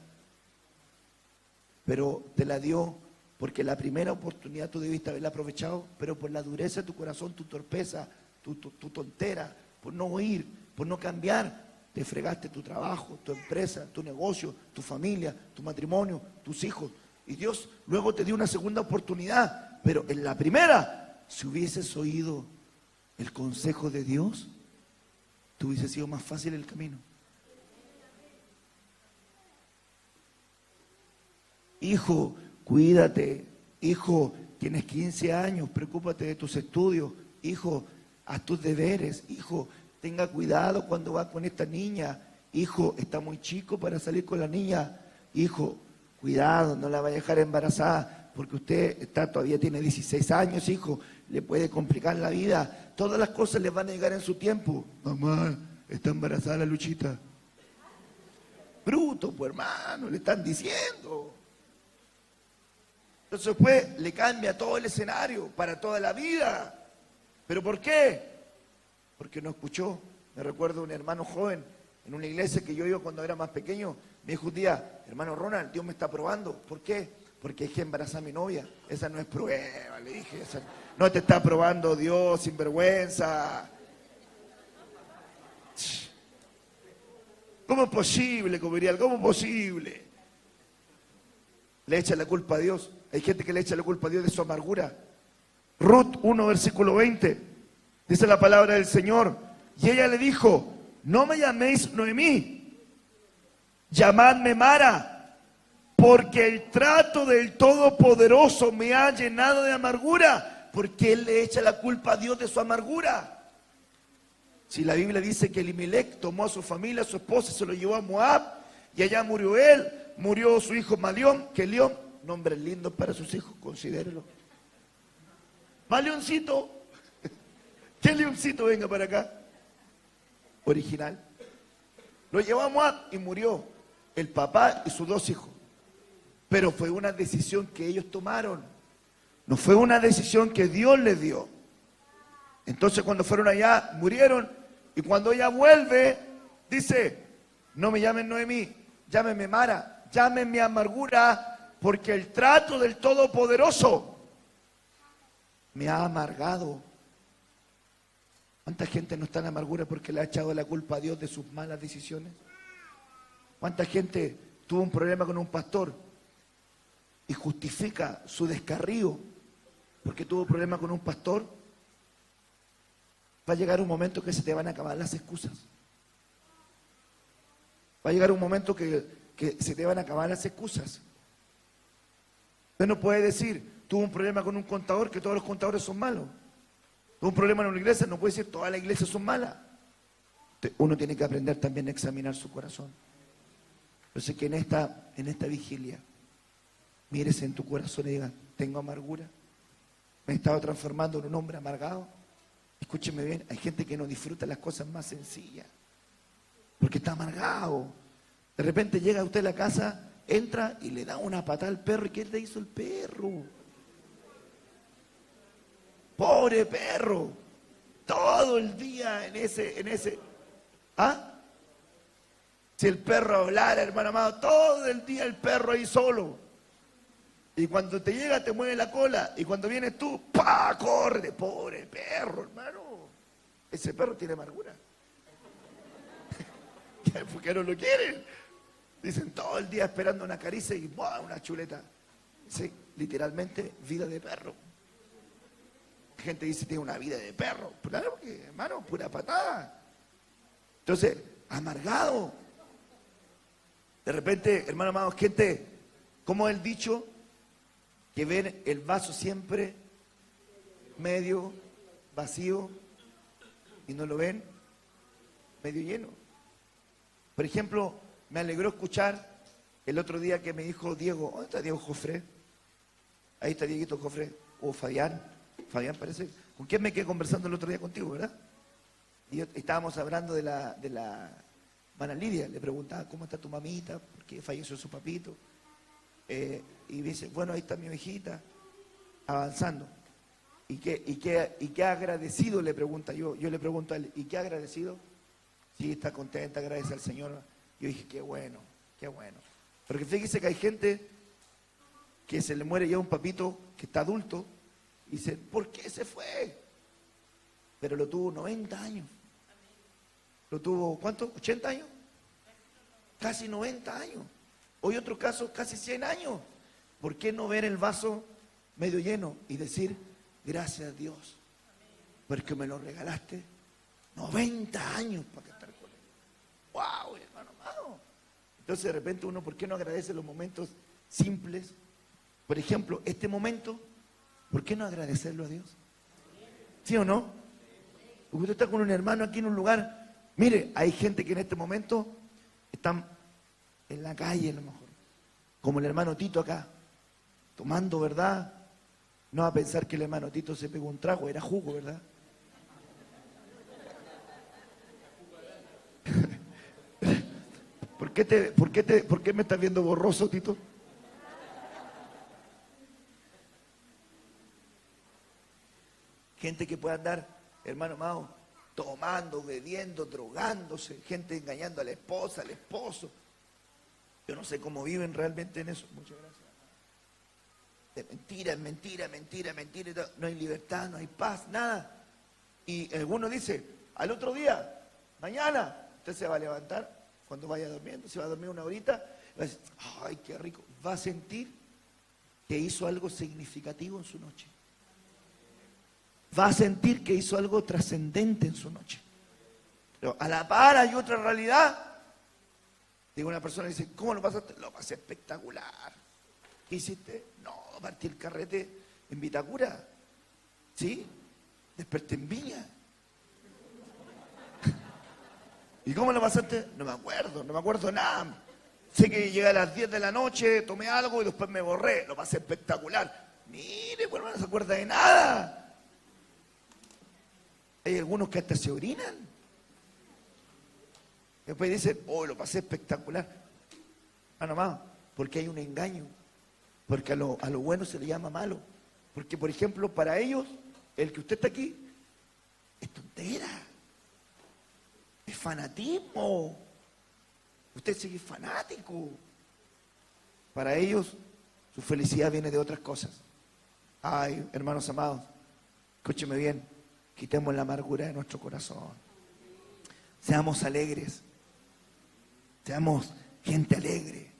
Pero te la dio porque la primera oportunidad tú debiste haberla aprovechado, pero por la dureza de tu corazón, tu torpeza, tu tontera, por no oír, por no cambiar, te fregaste tu trabajo, tu empresa, tu negocio, tu familia, tu matrimonio, tus hijos. Y Dios luego te dio una segunda oportunidad, pero en la primera, si hubieses oído el consejo de Dios, te hubiese sido más fácil el camino. Hijo, cuídate. Hijo, tienes 15 años, preocúpate de tus estudios. Hijo, haz tus deberes. Hijo, tenga cuidado cuando va con esta niña. Hijo, está muy chico para salir con la niña. Hijo, cuidado, no la vaya a dejar embarazada, porque usted todavía tiene 16 años, hijo, le puede complicar la vida. Todas las cosas les van a llegar en su tiempo. Mamá, está embarazada la Luchita. Bruto, pues hermano, le están diciendo. Entonces después le cambia todo el escenario para toda la vida. ¿Pero por qué? Porque no escuchó. Me recuerdo un hermano joven en una iglesia que yo iba cuando era más pequeño. Me dijo un día, hermano Ronald, Dios me está probando. ¿Por qué? Porque dejé embarazar a mi novia. Esa no es prueba, le dije. Esa no te está probando Dios, sinvergüenza. ¿Cómo es posible, Coberial? ¿Cómo es posible? Le echa la culpa a Dios. Hay gente que le echa la culpa a Dios de su amargura. Ruth 1, versículo 20. Dice la palabra del Señor. Y ella le dijo, no me llaméis Noemí, llamadme Mara, porque el trato del Todopoderoso me ha llenado de amargura. Porque él le echa la culpa a Dios de su amargura. Si la Biblia dice que Elimelech tomó a su familia, a su esposa, se lo llevó a Moab, y allá murió él, murió su hijo Malión, que León, nombres lindos para sus hijos, considérelo. Maleoncito, ¿qué leoncito venga para acá? Original. Lo llevó a Moab y murió el papá y sus dos hijos. Pero fue una decisión que ellos tomaron. No fue una decisión que Dios les dio. Entonces cuando fueron allá, murieron. Y cuando ella vuelve, dice, no me llamen Noemí, llámenme Mara, llámenme amargura, porque el trato del Todopoderoso me ha amargado. ¿Cuánta gente no está en amargura porque le ha echado la culpa a Dios de sus malas decisiones? ¿Cuánta gente tuvo un problema con un pastor y justifica su descarrío porque tuvo un problema con un pastor? Va a llegar un momento que se te van a acabar las excusas. Va a llegar un momento que se te van a acabar las excusas. Usted no puede decir, tuvo un problema con un contador, que todos los contadores son malos. Tuvo un problema en una iglesia, no puede decir, todas las iglesias son malas. Uno tiene que aprender también a examinar su corazón. Entonces que en esta vigilia, mírese en tu corazón y diga, tengo amargura. Me he estado transformando en un hombre amargado. Escúcheme bien, hay gente que no disfruta las cosas más sencillas, porque está amargado. De repente llega usted a la casa, entra y le da una patada al perro. ¿Y qué le hizo el perro? Pobre perro. todo el día ¿ah? Si el perro hablara, hermano amado, todo el día el perro ahí solo. Y cuando te llega te mueve la cola. Y cuando vienes tú, ¡pa! Corre, pobre perro, hermano. Ese perro tiene amargura. ¿Por qué no lo quieren? Dicen todo el día esperando una caricia y ¡buah! Una chuleta. Sí, literalmente vida de perro. Gente dice tiene una vida de perro. Claro que, hermano, pura patada. Entonces, amargado. De repente, hermano amado, gente, como el dicho, que ven el vaso siempre medio vacío y no lo ven medio lleno. Por ejemplo, me alegró escuchar el otro día que me dijo Diego, ¿dónde está Diego Jofré? Ahí está Dieguito Jofré, o Fabián parece. ¿Con quién me quedé conversando el otro día contigo, verdad? Y estábamos hablando de la hermana Lidia, le preguntaba, ¿cómo está tu mamita? ¿Por qué falleció su papito? Y dice, bueno, ahí está mi hijita, avanzando. ¿Y qué agradecido? Le pregunta yo le pregunto a él, ¿y qué agradecido? Sí, está contenta, agradece al Señor. Yo dije, qué bueno, qué bueno. Porque fíjese que hay gente que se le muere ya un papito que está adulto y dice, ¿por qué se fue? Pero lo tuvo 90 años. Lo tuvo, ¿cuánto? ¿80 años? Casi 90 años. Hoy otro caso, casi 100 años. ¿Por qué no ver el vaso medio lleno y decir, gracias a Dios, porque me lo regalaste 90 años para estar con él? ¡Wow, hermano amado! Entonces de repente uno, ¿por qué no agradece los momentos simples? Por ejemplo, este momento, ¿por qué no agradecerlo a Dios? ¿Sí o no? Porque usted está con un hermano aquí en un lugar. Mire, hay gente que en este momento están en la calle a lo mejor, como el hermano Tito acá, tomando, ¿verdad? No va a pensar que el hermano Tito se pegó un trago, era jugo, ¿verdad? ¿Por qué me estás viendo borroso, Tito? Gente que puede andar, hermano amado, tomando, bebiendo, drogándose, gente engañando a la esposa, al esposo. Yo no sé cómo viven realmente en eso. Muchas gracias. De mentira, mentira, mentira, mentira. No hay libertad, no hay paz, nada. Y alguno dice, al otro día, mañana, usted se va a levantar cuando vaya durmiendo, se va a dormir una horita, va a decir, ay, qué rico. Va a sentir que hizo algo significativo en su noche. Va a sentir que hizo algo trascendente en su noche. Pero a la par hay otra realidad. Digo, una persona dice, ¿cómo lo pasaste? Lo pasé espectacular. ¿Qué hiciste? No, partí el carrete en Vitacura. ¿Sí? Desperté en Viña. ¿Y cómo lo pasaste? No me acuerdo nada. Sé que llegué a las 10 de la noche, tomé algo y después me borré. Lo pasé espectacular. Mire, pues no se acuerda de nada. Hay algunos que hasta se orinan. Después dicen, oh, lo pasé espectacular. Ah, nomás, porque hay un engaño. Porque a lo bueno se le llama malo. Porque, por ejemplo, para ellos, el que usted está aquí, es tontera. Es fanatismo. Usted sigue fanático. Para ellos, su felicidad viene de otras cosas. Ay, hermanos amados, escúcheme bien. Quitemos la amargura de nuestro corazón. Seamos alegres. Seamos gente alegre.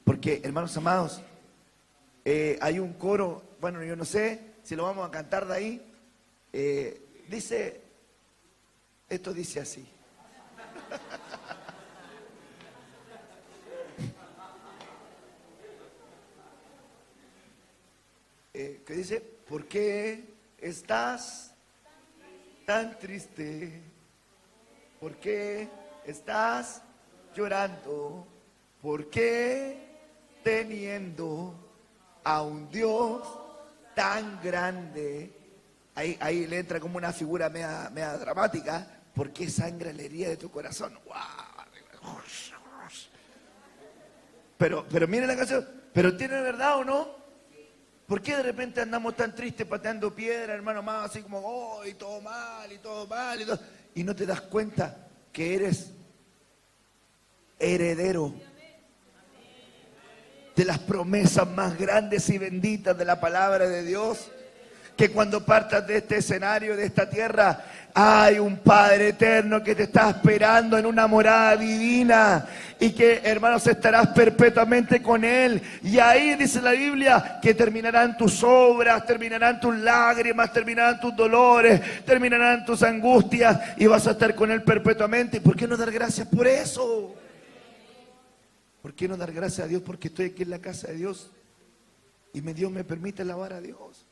Porque, hermanos amados, hay un coro, bueno, yo no sé si lo vamos a cantar de ahí. Dice, esto dice así. Que dice, ¿por qué estás tan triste? ¿Por qué estás llorando? ¿Por qué teniendo a un Dios tan grande? Ahí le entra como una figura media dramática. ¿Por qué sangra la herida de tu corazón? ¡Wow! Pero mire la canción. ¿Pero tiene verdad o no? ¿Por qué de repente andamos tan tristes pateando piedra, hermano, más así como, oh, y todo mal, y todo mal, y no te das cuenta que eres heredero de las promesas más grandes y benditas de la palabra de Dios? Que cuando partas de este escenario, de esta tierra, hay un Padre eterno que te está esperando en una morada divina y que, hermanos, estarás perpetuamente con Él. Y ahí dice la Biblia que terminarán tus obras, terminarán tus lágrimas, terminarán tus dolores, terminarán tus angustias y vas a estar con Él perpetuamente. ¿Y por qué no dar gracias por eso? ¿Por qué no dar gracias a Dios porque estoy aquí en la casa de Dios y Dios me permite alabar a Dios?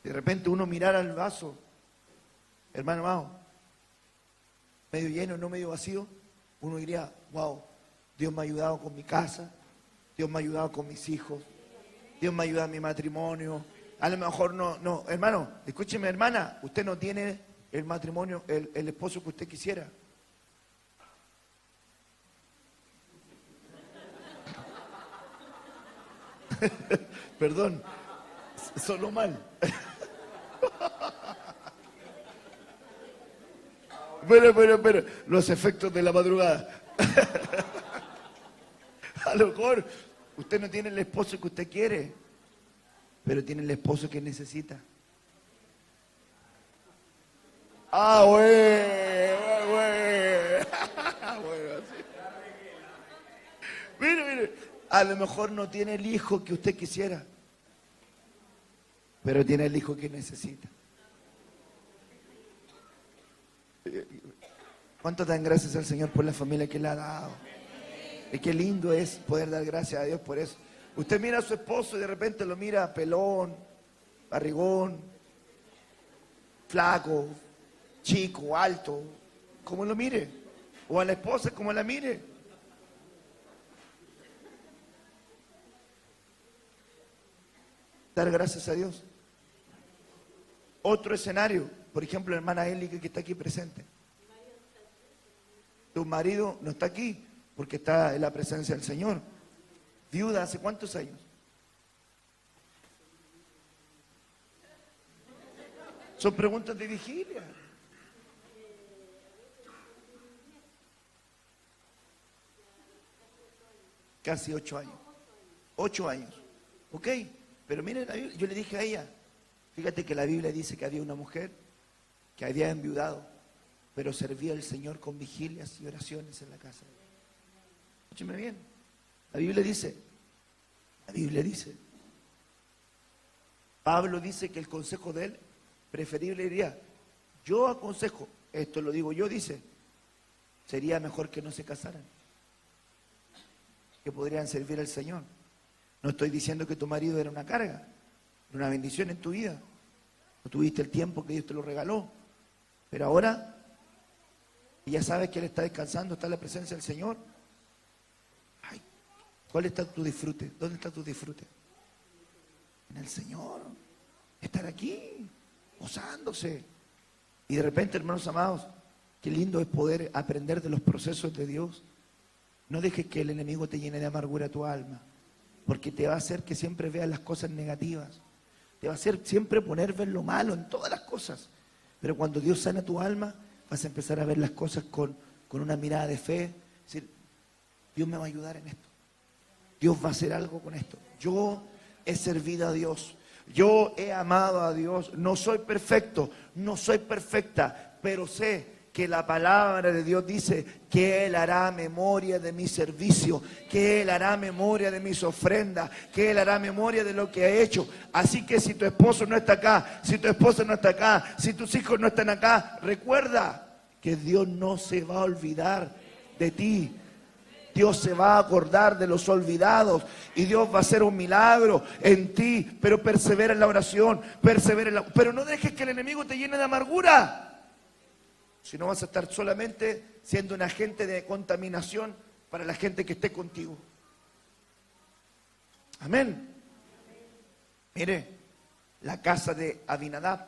De repente uno mirara el vaso, hermano amado, medio lleno, no medio vacío, uno diría, wow, Dios me ha ayudado con mi casa, Dios me ha ayudado con mis hijos, Dios me ha ayudado en mi matrimonio. A lo mejor no, hermano, escúcheme, hermana, usted no tiene el matrimonio, el esposo que usted quisiera. Perdón, solo mal. Pero, los efectos de la madrugada. A lo mejor usted no tiene el esposo que usted quiere, pero tiene el esposo que necesita. Ah, güey. Bueno, sí. Mire, a lo mejor no tiene el hijo que usted quisiera, pero tiene el hijo que necesita. ¿Cuánto dan gracias al Señor por la familia que le ha dado? Y qué lindo es poder dar gracias a Dios por eso. Usted mira a su esposo y de repente lo mira pelón, barrigón, flaco, chico, alto, como lo mire. O a la esposa como la mire. Dar gracias a Dios. Otro escenario, por ejemplo, la hermana Eli que está aquí presente. Tu marido no está aquí porque está en la presencia del Señor. Viuda, ¿hace cuántos años? Son preguntas de vigilia. Casi 8 años. 8 años. Ok, pero miren, yo le dije a ella, fíjate que la Biblia dice que había una mujer que había enviudado, pero servía al Señor con vigilias y oraciones en la casa. Escúcheme bien. La Biblia dice, Pablo dice que el consejo de él, preferible diría, yo aconsejo, esto lo digo yo, dice, sería mejor que no se casaran, que podrían servir al Señor. No estoy diciendo que tu marido era una carga, era una bendición en tu vida. No tuviste el tiempo que Dios te lo regaló, pero ahora ya sabes que Él está descansando, está en la presencia del Señor. Ay, ¿cuál está tu disfrute? ¿Dónde está tu disfrute? En el Señor. Estar aquí, gozándose. Y de repente, hermanos amados, qué lindo es poder aprender de los procesos de Dios. No dejes que el enemigo te llene de amargura tu alma, porque te va a hacer que siempre veas las cosas negativas. Te va a hacer siempre ver lo malo en todas las cosas. Pero cuando Dios sana tu alma, vas a empezar a ver las cosas con una mirada de fe. Es decir, Dios me va a ayudar en esto. Dios va a hacer algo con esto. Yo he servido a Dios. Yo he amado a Dios. No soy perfecto, no soy perfecta, pero sé que la palabra de Dios dice que Él hará memoria de mi servicio, que Él hará memoria de mis ofrendas, que Él hará memoria de lo que ha hecho. Así que si tu esposo no está acá, si tu esposa no está acá, si tus hijos no están acá, recuerda que Dios no se va a olvidar de ti. Dios se va a acordar de los olvidados y Dios va a hacer un milagro en ti, pero persevera en la oración, pero no dejes que el enemigo te llene de amargura. Si no, vas a estar solamente siendo un agente de contaminación para la gente que esté contigo. Amén. Mire, la casa de Abinadab.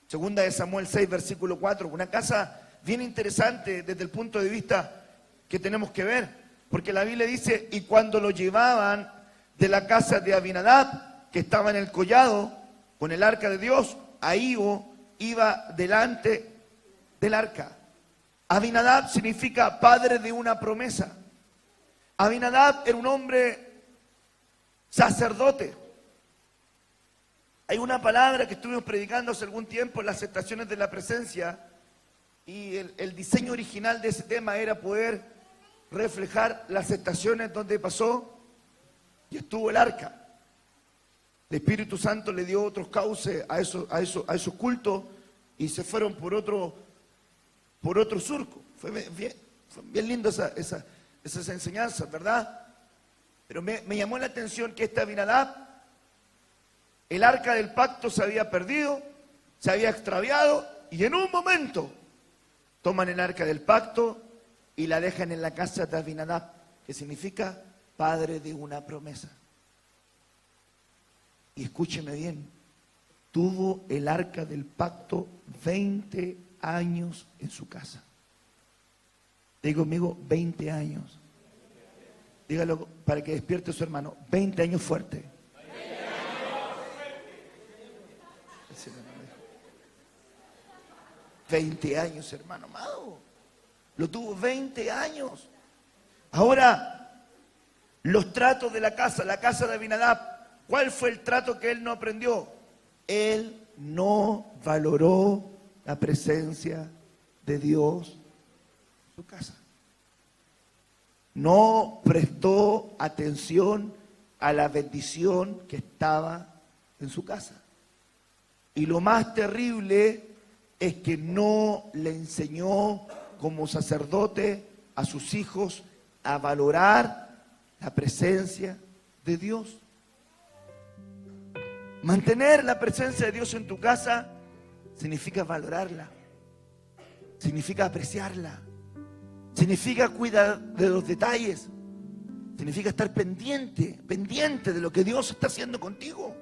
Segunda de Samuel 6, versículo 4. Una casa bien interesante desde el punto de vista que tenemos que ver. Porque la Biblia dice, y cuando lo llevaban de la casa de Abinadab, que estaba en el collado con el arca de Dios, Ahío iba delante del arca. Abinadab significa padre de una promesa. Abinadab era un hombre sacerdote. Hay una palabra que estuvimos predicando hace algún tiempo en las estaciones de la presencia, y el diseño original de ese tema era poder reflejar las estaciones donde pasó y estuvo el arca. El Espíritu Santo le dio otros cauces a esos cultos y se fueron por otro surco. Fue bien lindo esas enseñanzas, ¿verdad? Pero me llamó la atención que esta Abinadab, el arca del pacto se había perdido, se había extraviado, y en un momento toman el arca del pacto y la dejan en la casa de Abinadab, que significa padre de una promesa. Y escúcheme bien, tuvo el arca del pacto 20 años en su casa. Diga conmigo, 20 años. Dígalo para que despierte su hermano, 20 años fuerte. 20 años, hermano amado. Lo tuvo 20 años. Ahora, los tratos de la casa de Abinadab, ¿cuál fue el trato que él no aprendió? Él no valoró la presencia de Dios en su casa. No prestó atención a la bendición que estaba en su casa. Y lo más terrible es que no le enseñó como sacerdote a sus hijos a valorar la presencia de Dios. Mantener la presencia de Dios en tu casa significa valorarla, significa apreciarla, significa cuidar de los detalles, significa estar pendiente de lo que Dios está haciendo contigo.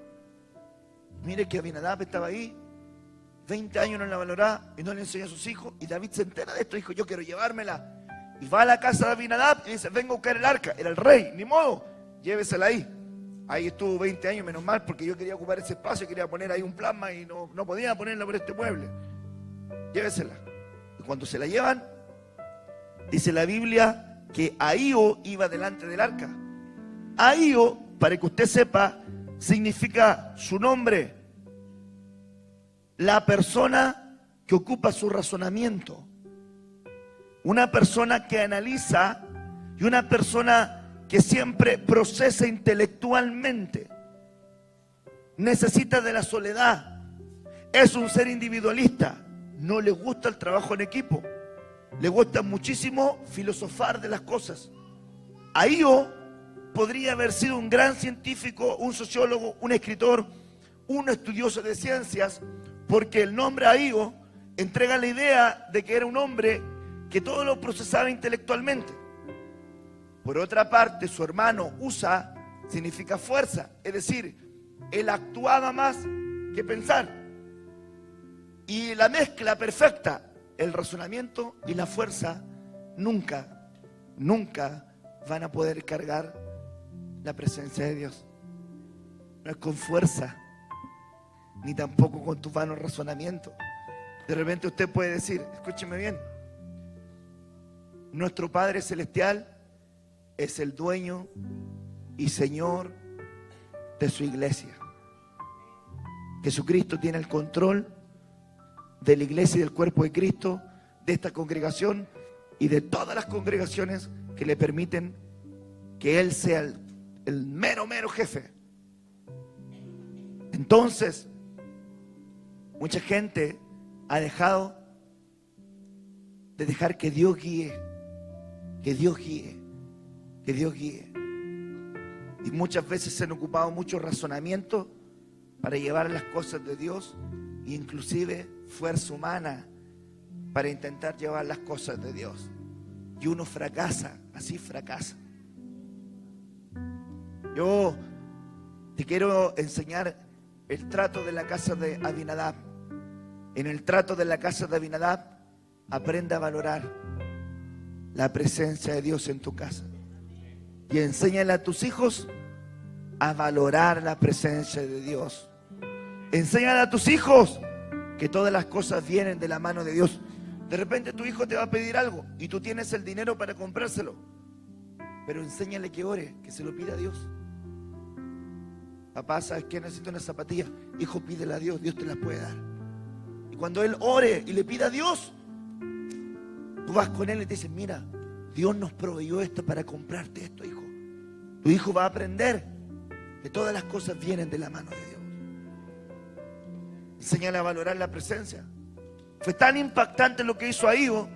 Mire que Abinadab estaba ahí, 20 años no la valoraba y no le enseñó a sus hijos, y David se entera de esto, dijo, yo quiero llevármela. Y va a la casa de Abinadab y dice, vengo a buscar el arca. Era el rey, ni modo, llévesela ahí. Ahí estuvo 20 años, menos mal, porque yo quería ocupar ese espacio, quería poner ahí un plasma y no podía ponerla por este mueble. Llévesela. Y cuando se la llevan, dice la Biblia que Ahío iba delante del arca. Ahío, para que usted sepa, significa su nombre, la persona que ocupa su razonamiento, una persona que analiza y una persona que siempre procesa intelectualmente. Necesita de la soledad, es un ser individualista, no le gusta el trabajo en equipo, le gusta muchísimo filosofar de las cosas. Ahío podría haber sido un gran científico, un sociólogo, un escritor, un estudioso de ciencias, porque el nombre Ahío entrega la idea de que era un hombre que todo lo procesaba intelectualmente. Por otra parte, su hermano Usa significa fuerza, es decir, él actuaba más que pensar. Y la mezcla perfecta, el razonamiento y la fuerza, nunca van a poder cargar la presencia de Dios. No es con fuerza, ni tampoco con tu vano razonamiento. De repente usted puede decir, escúcheme bien, nuestro Padre Celestial es el dueño y Señor de su iglesia. Jesucristo tiene el control de la iglesia y del cuerpo de Cristo, de esta congregación y de todas las congregaciones que le permiten que Él sea el mero jefe. Entonces, mucha gente ha dejado de dejar que Dios guíe, que Dios guíe. Y muchas veces se han ocupado mucho razonamiento para llevar las cosas de Dios, e inclusive fuerza humana para intentar llevar las cosas de Dios. Y uno fracasa, así fracasa. Yo te quiero enseñar el trato de la casa de Abinadab. En el trato de la casa de Abinadab, aprenda a valorar la presencia de Dios en tu casa. Y enséñale a tus hijos a valorar la presencia de Dios. Enséñale a tus hijos que todas las cosas vienen de la mano de Dios. De repente tu hijo te va a pedir algo y tú tienes el dinero para comprárselo, pero enséñale que ore, que se lo pida a Dios. Papá, ¿sabes qué? Necesito unas zapatillas. Hijo, pídele a Dios, Dios te las puede dar. Y cuando él ore y le pida a Dios, tú vas con él y te dices, mira, Dios nos proveyó esto para comprarte esto, hijo. Tu hijo va a aprender que todas las cosas vienen de la mano de Dios. Enséñale a valorar la presencia. Fue tan impactante lo que hizo Ahío,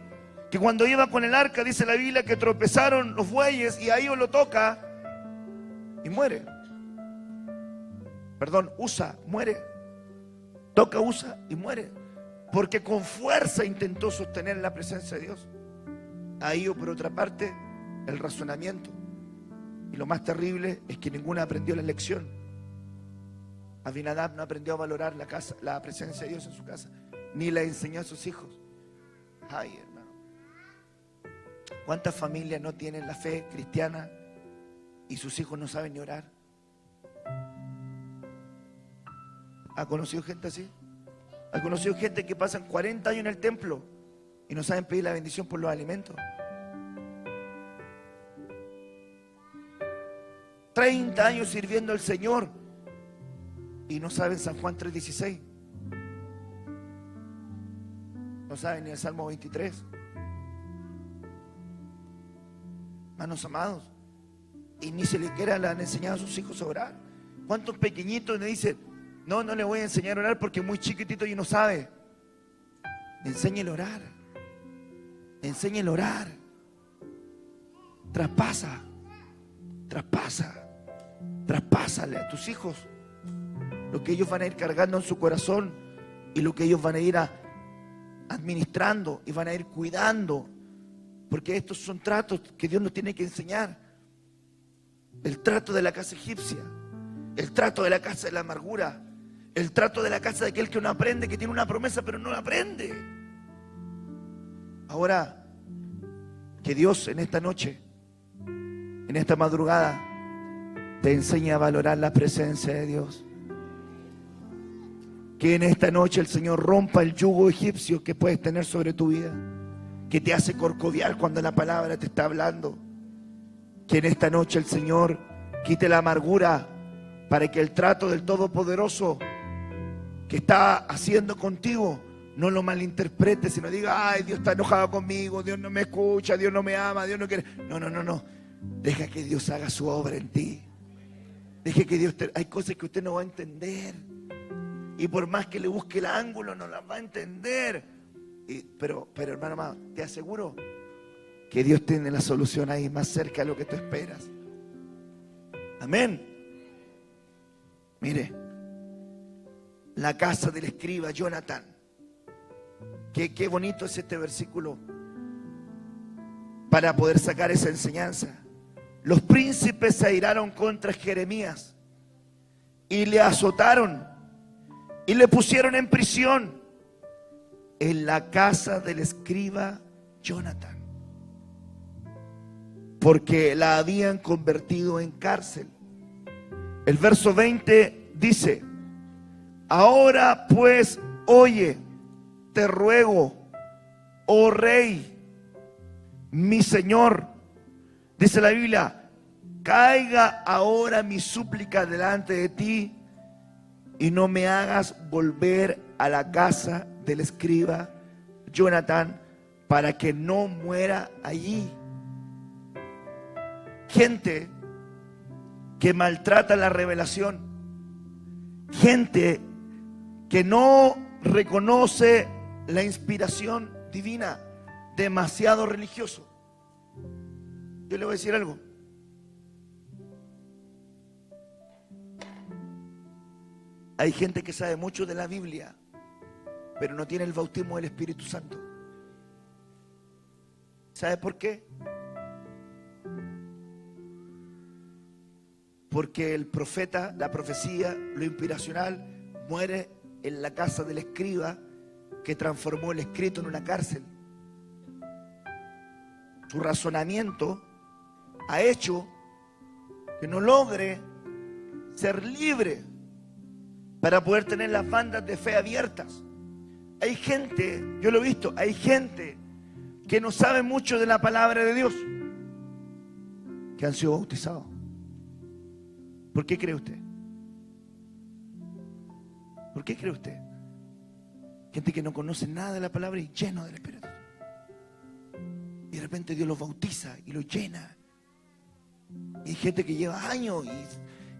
que cuando iba con el arca, dice la Biblia, que tropezaron los bueyes y Ahío lo toca y muere. Perdón, Usa muere. Toca Usa y muere. Porque con fuerza intentó sostener la presencia de Dios. Ahío, por otra parte, el razonamiento. Y lo más terrible es que ninguno aprendió la lección. Abinadab no aprendió a valorar la presencia de Dios en su casa, ni la enseñó a sus hijos. Ay, hermano, ¿cuántas familias no tienen la fe cristiana y sus hijos no saben ni orar? ¿Ha conocido gente así? ¿Ha conocido gente que pasan 40 años en el templo y no saben pedir la bendición por los alimentos? 30 años sirviendo al Señor y no saben San Juan 3:16. No saben ni el Salmo 23. Hermanos amados, y ni siquiera le han enseñado a sus hijos a orar. ¿Cuántos pequeñitos le dicen, no le voy a enseñar a orar porque es muy chiquitito y no sabe? Enséñele a orar. Enséñele a orar. Traspásale a tus hijos lo que ellos van a ir cargando en su corazón y lo que ellos van a ir administrando y van a ir cuidando, porque estos son tratos que Dios nos tiene que enseñar. El trato de la casa egipcia, el trato de la casa de la amargura, el trato de la casa de aquel que no aprende, que tiene una promesa pero no la aprende. Ahora, que Dios en esta noche, en esta madrugada, te enseñe a valorar la presencia de Dios. Que en esta noche el Señor rompa el yugo egipcio que puedes tener sobre tu vida, que te hace corcoviar cuando la palabra te está hablando. Que en esta noche el Señor quite la amargura para que el trato del Todopoderoso que está haciendo contigo no lo malinterpretes, sino diga, ay, Dios está enojado conmigo, Dios no me escucha, Dios no me ama, Dios no quiere. No. Deja que Dios haga su obra en ti. Deje que Dios hay cosas que usted no va a entender. Y por más que le busque el ángulo, no las va a entender. Pero hermano amado, te aseguro que Dios tiene la solución ahí más cerca de lo que tú esperas. Amén. Mire, la casa del escriba Jonatán. Qué bonito es este versículo para poder sacar esa enseñanza. Los príncipes se airaron contra Jeremías y le azotaron y le pusieron en prisión en la casa del escriba Jonatán, porque la habían convertido en cárcel. El verso 20 dice, ahora pues oye, te ruego, oh rey, mi señor, dice la Biblia, caiga ahora mi súplica delante de ti y no me hagas volver a la casa del escriba Jonatán para que no muera allí. Gente que maltrata la revelación, gente que no reconoce la inspiración divina, demasiado religioso. Yo le voy a decir algo. Hay gente que sabe mucho de la Biblia, pero no tiene el bautismo del Espíritu Santo. ¿Sabe por qué? Porque el profeta, la profecía, lo inspiracional muere en la casa del escriba que transformó el escrito en una cárcel. Su razonamiento ha hecho que no logre ser libre para poder tener las bandas de fe abiertas. Hay gente, yo lo he visto, hay gente que no sabe mucho de la palabra de Dios, que han sido bautizados. ¿Por qué cree usted? ¿Por qué cree usted? Gente que no conoce nada de la palabra y lleno del Espíritu. Y de repente Dios los bautiza y los llena. Y hay gente que lleva años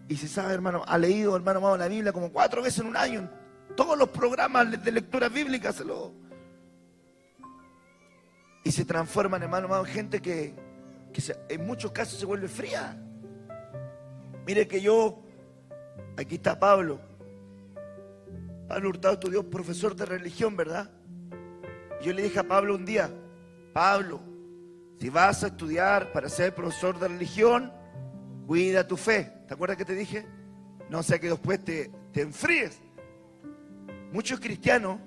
y se sabe, hermano, ha leído, hermano amado, la Biblia como 4 veces en un año. En todos los programas de lectura bíblica y se transforman, hermano amado, en gente que en muchos casos se vuelve fría. Mire que aquí está Pablo Hurtado estudió profesor de religión, ¿verdad? Yo le dije a Pablo un día: Pablo, si vas a estudiar para ser profesor de religión, cuida tu fe. ¿Te acuerdas que te dije? No sea que después te enfríes. Muchos cristianos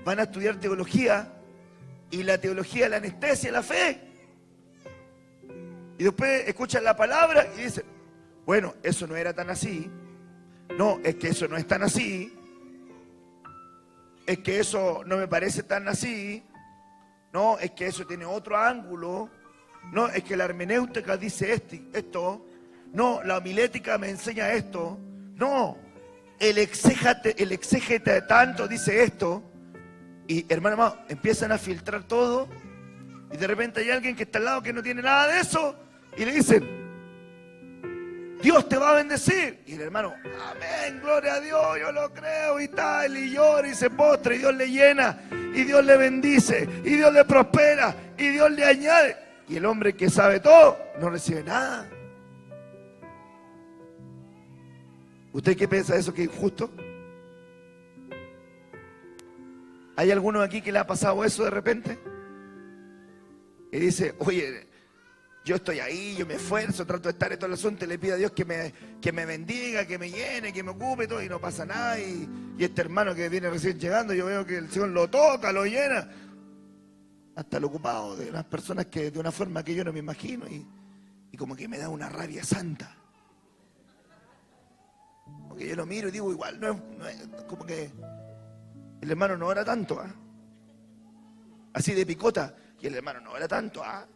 van a estudiar teología y la teología la anestesia la fe. Y después escuchan la palabra y dicen: bueno, eso no era tan así. No, es que eso no es tan así. Es que eso no me parece tan así. No, es que eso tiene otro ángulo. No, es que la hermenéutica dice esto. No, la homilética me enseña esto. No, el exégete de tanto dice esto. Y hermano, empiezan a filtrar todo. Y de repente hay alguien que está al lado que no tiene nada de eso. Y le dicen: Dios te va a bendecir. Y el hermano: amén, gloria a Dios, yo lo creo, y tal, y llora y se postra, y Dios le llena, y Dios le bendice, y Dios le prospera, y Dios le añade. Y el hombre que sabe todo no recibe nada. ¿Usted qué piensa de eso, que es injusto? ¿Hay alguno aquí que le ha pasado eso de repente? Y dice: oye, yo estoy ahí, yo me esfuerzo, trato de estar en todo el asunto y le pido a Dios que me bendiga, que me llene, que me ocupe todo, y no pasa nada. Y este hermano que viene recién llegando, yo veo que el Señor lo toca, lo llena. Hasta lo ocupado de unas personas que de una forma que yo no me imagino, y como que me da una rabia santa. Porque yo lo miro y digo: igual no es como que el hermano no ora tanto, ¿ah? Así de picota, y el hermano no ora tanto, ¿ah?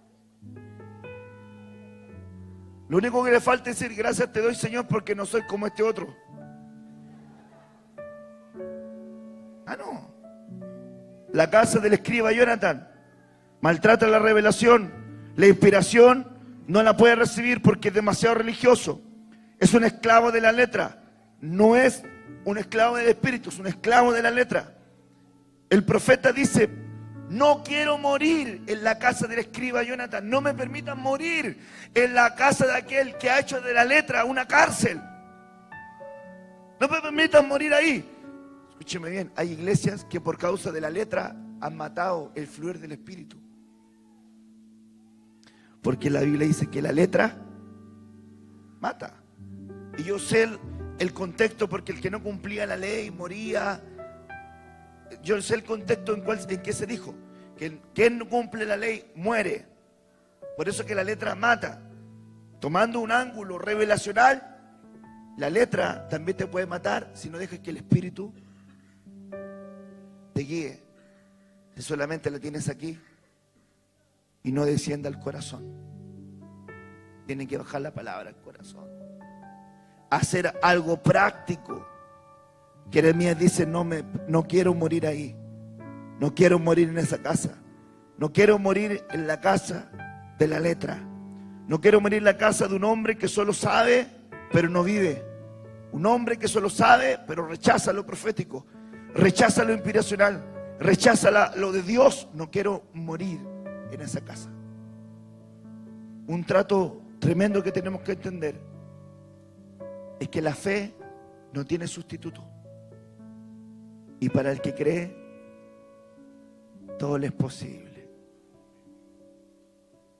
Lo único que le falta es decir: gracias te doy, Señor, porque no soy como este otro. Ah, no. La casa del escriba Jonathan maltrata la revelación, la inspiración no la puede recibir porque es demasiado religioso. Es un esclavo de la letra. No es un esclavo del espíritu, es un esclavo de la letra. El profeta dice: no quiero morir en la casa del escriba Jonathan. No me permitan morir en la casa de aquel que ha hecho de la letra una cárcel. No me permitan morir ahí. Escúcheme bien, hay iglesias que por causa de la letra han matado el fluir del espíritu. Porque la Biblia dice que la letra mata. Y yo sé el contexto, porque el que no cumplía la ley moría. Yo sé el contexto en que se dijo que quien no cumple la ley muere. Por eso que la letra mata. Tomando un ángulo revelacional, la letra también te puede matar si no dejas que el Espíritu te guíe. Si solamente la tienes aquí y no descienda al corazón. Tiene que bajar la palabra al corazón. Hacer algo práctico. Jeremías dice: no quiero morir ahí. No quiero morir en esa casa. No quiero morir en la casa de la letra. No quiero morir en la casa de un hombre que solo sabe, pero no vive. Un hombre que solo sabe, pero rechaza lo profético. Rechaza lo inspiracional. Rechaza lo de Dios. No quiero morir en esa casa. Un trato tremendo que tenemos que entender es que la fe no tiene sustituto. Y para el que cree, todo le es posible.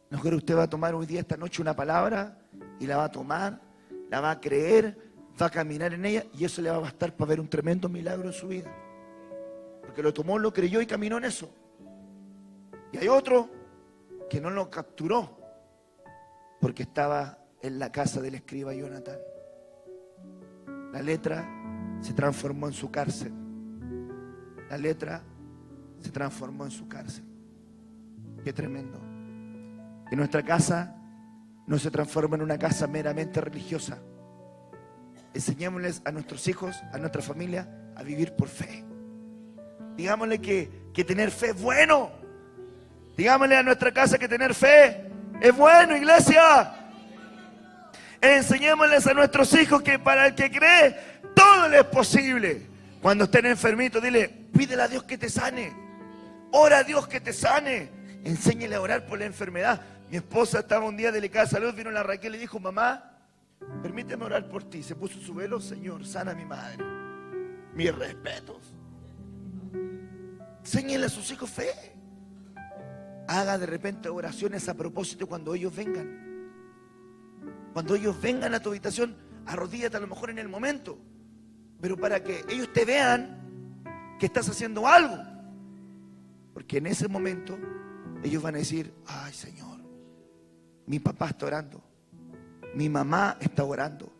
No creo que usted va a tomar hoy día, esta noche, una palabra y la va a tomar, la va a creer, va a caminar en ella, y eso le va a bastar para ver un tremendo milagro en su vida. Porque lo tomó, lo creyó y caminó en eso. Y hay otro que no lo capturó porque estaba en la casa del escriba Jonathan. La letra se transformó en su cárcel. La letra se transformó en su cárcel. Qué tremendo. Que nuestra casa no se transforme en una casa meramente religiosa. Enseñémosles a nuestros hijos, a nuestra familia, a vivir por fe. Digámosle que tener fe es bueno. Digámosle a nuestra casa que tener fe es bueno, iglesia. Enseñémosles a nuestros hijos que para el que cree, todo le es posible. Cuando estén enfermitos, dile, pídele a Dios que te sane. Ora a Dios que te sane. Enséñale a orar por la enfermedad. Mi esposa estaba un día delicada de salud, vino la Raquel y le dijo, mamá, permíteme orar por ti. Se puso su velo, Señor, sana a mi madre. Mis respetos. Enséñale a sus hijos fe. Haga de repente oraciones a propósito cuando ellos vengan. Cuando ellos vengan a tu habitación, arrodíllate a lo mejor en el momento, pero para que ellos te vean que estás haciendo algo. Porque en ese momento ellos van a decir, ay Señor, mi papá está orando, mi mamá está orando,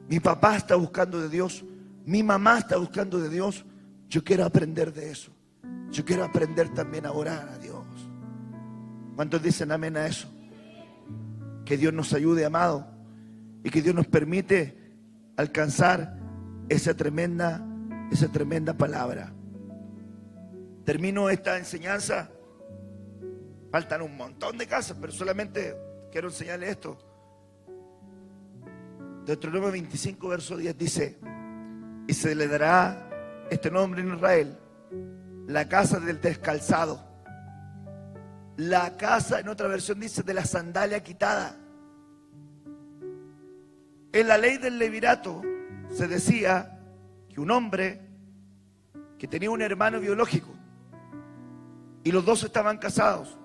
mi papá está buscando de Dios, mi mamá está buscando de Dios. Yo quiero aprender de eso. Yo quiero aprender también a orar a Dios. ¿Cuántos dicen amén a eso? Que Dios nos ayude, amado, y que Dios nos permite alcanzar esa tremenda palabra. Termino esta enseñanza. Faltan un montón de casas, pero solamente quiero enseñarles esto. Deuteronomio 25, verso 10 dice, y se le dará este nombre en Israel, la casa del descalzado. La casa, en otra versión dice, de la sandalia quitada. En la ley del levirato se decía que un hombre que tenía un hermano biológico y los dos estaban casados,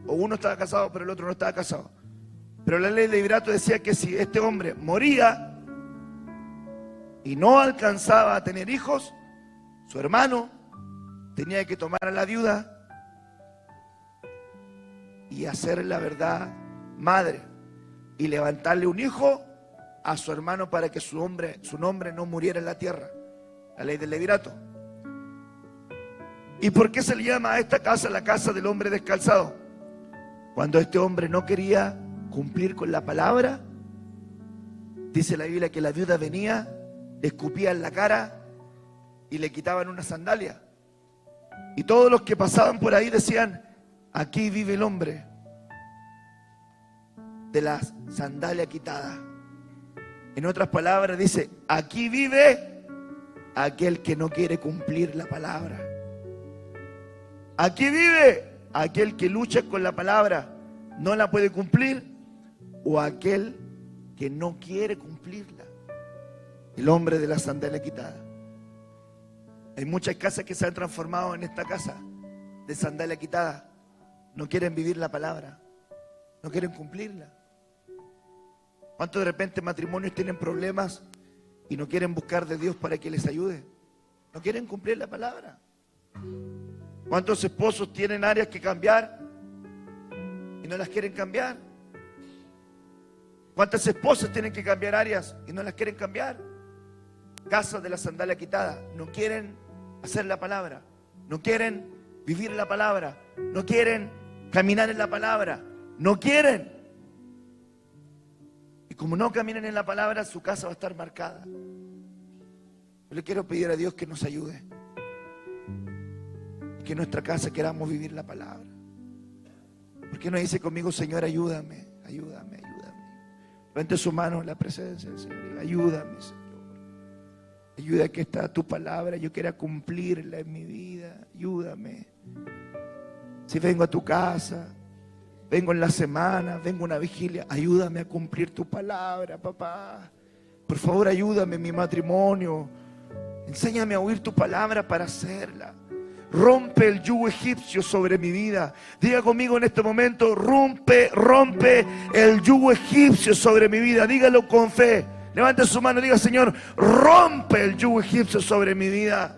o uno estaba casado pero el otro no estaba casado, pero la ley del levirato decía que si este hombre moría y no alcanzaba a tener hijos, su hermano tenía que tomar a la viuda y hacer la verdad madre y levantarle un hijo a su hermano para que su nombre no muriera en la tierra. La ley del levirato. ¿Y por qué se le llama a esta casa la casa del hombre descalzado? Cuando este hombre no quería cumplir con la palabra, dice la Biblia que la viuda venía, le escupía en la cara y le quitaban una sandalia. Y todos los que pasaban por ahí decían, aquí vive el hombre de la sandalia quitada. En otras palabras dice, aquí vive aquel que no quiere cumplir la palabra. Aquí vive aquel que lucha con la palabra, no la puede cumplir, o aquel que no quiere cumplirla. El hombre de la sandalia quitada. Hay muchas casas que se han transformado en esta casa de sandalia quitada. No quieren vivir la palabra, no quieren cumplirla. ¿Cuántos de repente matrimonios tienen problemas y no quieren buscar de Dios para que les ayude? No quieren cumplir la palabra. ¿Cuántos esposos tienen áreas que cambiar y no las quieren cambiar? ¿Cuántas esposas tienen que cambiar áreas y no las quieren cambiar? Casas de la sandalia quitada. No quieren hacer la palabra. No quieren vivir la palabra. No quieren caminar en la palabra. No quieren. Y como no caminan en la palabra, su casa va a estar marcada. Yo le quiero pedir a Dios que nos ayude. Y que en nuestra casa queramos vivir la palabra. ¿Por qué no dice conmigo, Señor, ayúdame, ayúdame, ayúdame? Levante su mano en la presencia del Señor. Ayúdame, Señor. Ayuda que está tu palabra, yo quiera cumplirla en mi vida. Ayúdame. Si vengo a tu casa, vengo en la semana, vengo a una vigilia, ayúdame a cumplir tu palabra, papá. Por favor, ayúdame en mi matrimonio. Enséñame a oír tu palabra para hacerla. Rompe el yugo egipcio sobre mi vida. Diga conmigo en este momento, rompe el yugo egipcio sobre mi vida. Dígalo con fe. Levante su mano y diga, Señor, rompe el yugo egipcio sobre mi vida.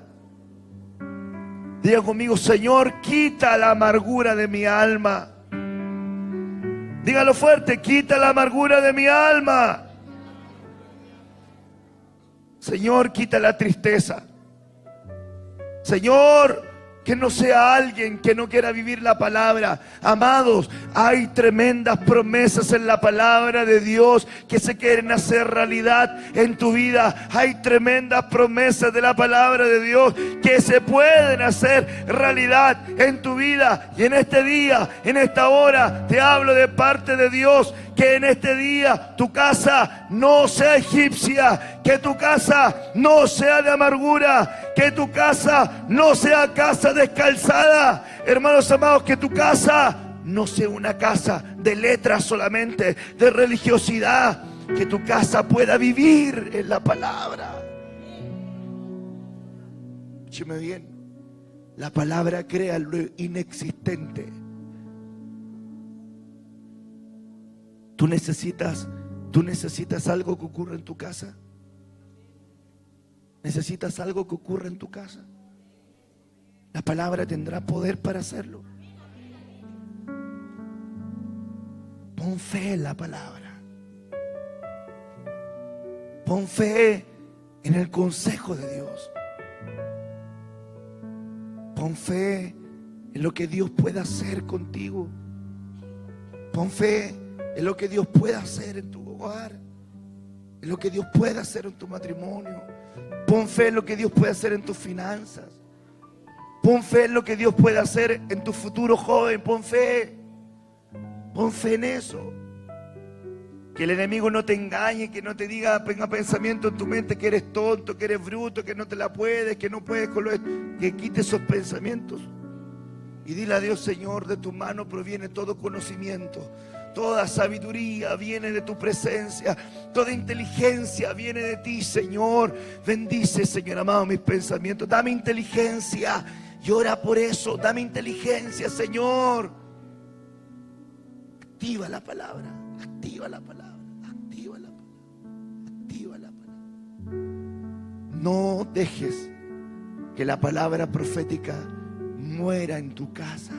Diga conmigo, Señor, quita la amargura de mi alma. Dígalo fuerte, quita la amargura de mi alma. Señor, quita la tristeza. Señor, que no sea alguien que no quiera vivir la palabra. Amados, hay tremendas promesas en la palabra de Dios que se quieren hacer realidad en tu vida. Hay tremendas promesas de la palabra de Dios que se pueden hacer realidad en tu vida. Y en este día, en esta hora, te hablo de parte de Dios, que en este día tu casa no sea egipcia, que tu casa no sea de amargura, que tu casa no sea casa descalzada. Hermanos amados, que tu casa no sea una casa de letras solamente, de religiosidad, que tu casa pueda vivir en la palabra. Escúcheme bien, la palabra crea lo inexistente. Tú necesitas algo que ocurra en tu casa. ¿Necesitas algo que ocurra en tu casa? La palabra tendrá poder para hacerlo. Pon fe en la palabra. Pon fe en el consejo de Dios. Pon fe en lo que Dios pueda hacer contigo. Pon fe en lo que Dios pueda hacer en tu hogar, en lo que Dios pueda hacer en tu matrimonio. Pon fe en lo que Dios puede hacer en tus finanzas. Pon fe en lo que Dios puede hacer en tu futuro joven. Pon fe en eso. Que el enemigo no te engañe, que no te diga, venga pensamiento en tu mente que eres tonto, que eres bruto, que no te la puedes, que no puedes con lo esto. Que quite esos pensamientos y dile a Dios: Señor, de tu mano proviene todo conocimiento. Toda sabiduría viene de tu presencia. Toda inteligencia viene de ti, Señor. Bendice, Señor amado, mis pensamientos. Dame inteligencia y ora por eso. Dame inteligencia, Señor. Activa la palabra. Activa la palabra. Activa la palabra. Activa la palabra. No dejes que la palabra profética muera en tu casa.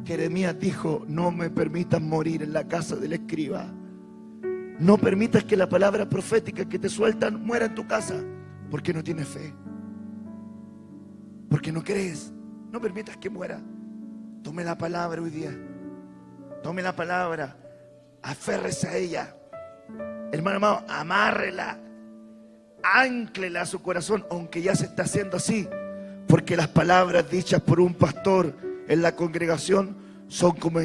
Jeremías dijo: no me permitas morir en la casa del escriba. No permitas que la palabra profética que te sueltan muera en tu casa, porque no tienes fe, porque no crees. No permitas que muera. Tome la palabra hoy día. Tome la palabra, aférrese a ella. Hermano amado, amárrela, ánclela a su corazón, aunque ya se está haciendo así, porque las palabras dichas por un pastor en la congregación son como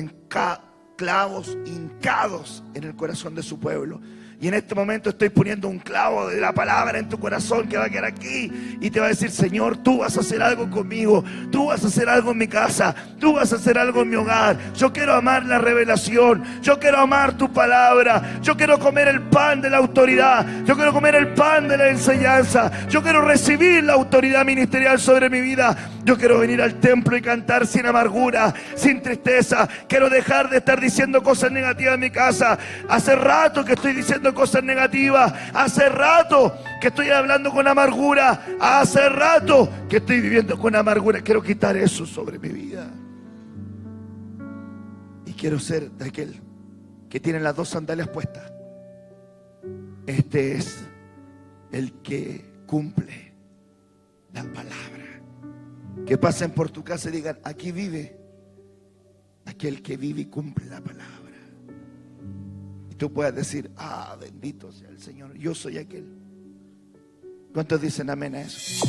clavos hincados en el corazón de su pueblo. Y en este momento estoy poniendo un clavo de la palabra en tu corazón que va a quedar aquí y te va a decir: Señor, tú vas a hacer algo conmigo, tú vas a hacer algo en mi casa, tú vas a hacer algo en mi hogar. Yo quiero amar la revelación, yo quiero amar tu palabra, yo quiero comer el pan de la autoridad, yo quiero comer el pan de la enseñanza, yo quiero recibir la autoridad ministerial sobre mi vida. Yo quiero venir al templo y cantar sin amargura, sin tristeza. Quiero dejar de estar diciendo cosas negativas en mi casa. Hace rato que estoy diciendo cosas negativas. Hace rato que estoy hablando con amargura. Hace rato que estoy viviendo con amargura. Quiero quitar eso sobre mi vida. Y quiero ser de aquel que tiene las dos sandalias puestas. Este es el que cumple la palabra. Que pasen por tu casa y digan: aquí vive aquel que vive y cumple la palabra. Y tú puedas decir: ah, bendito sea el Señor, yo soy aquel. ¿Cuántos dicen amén a eso?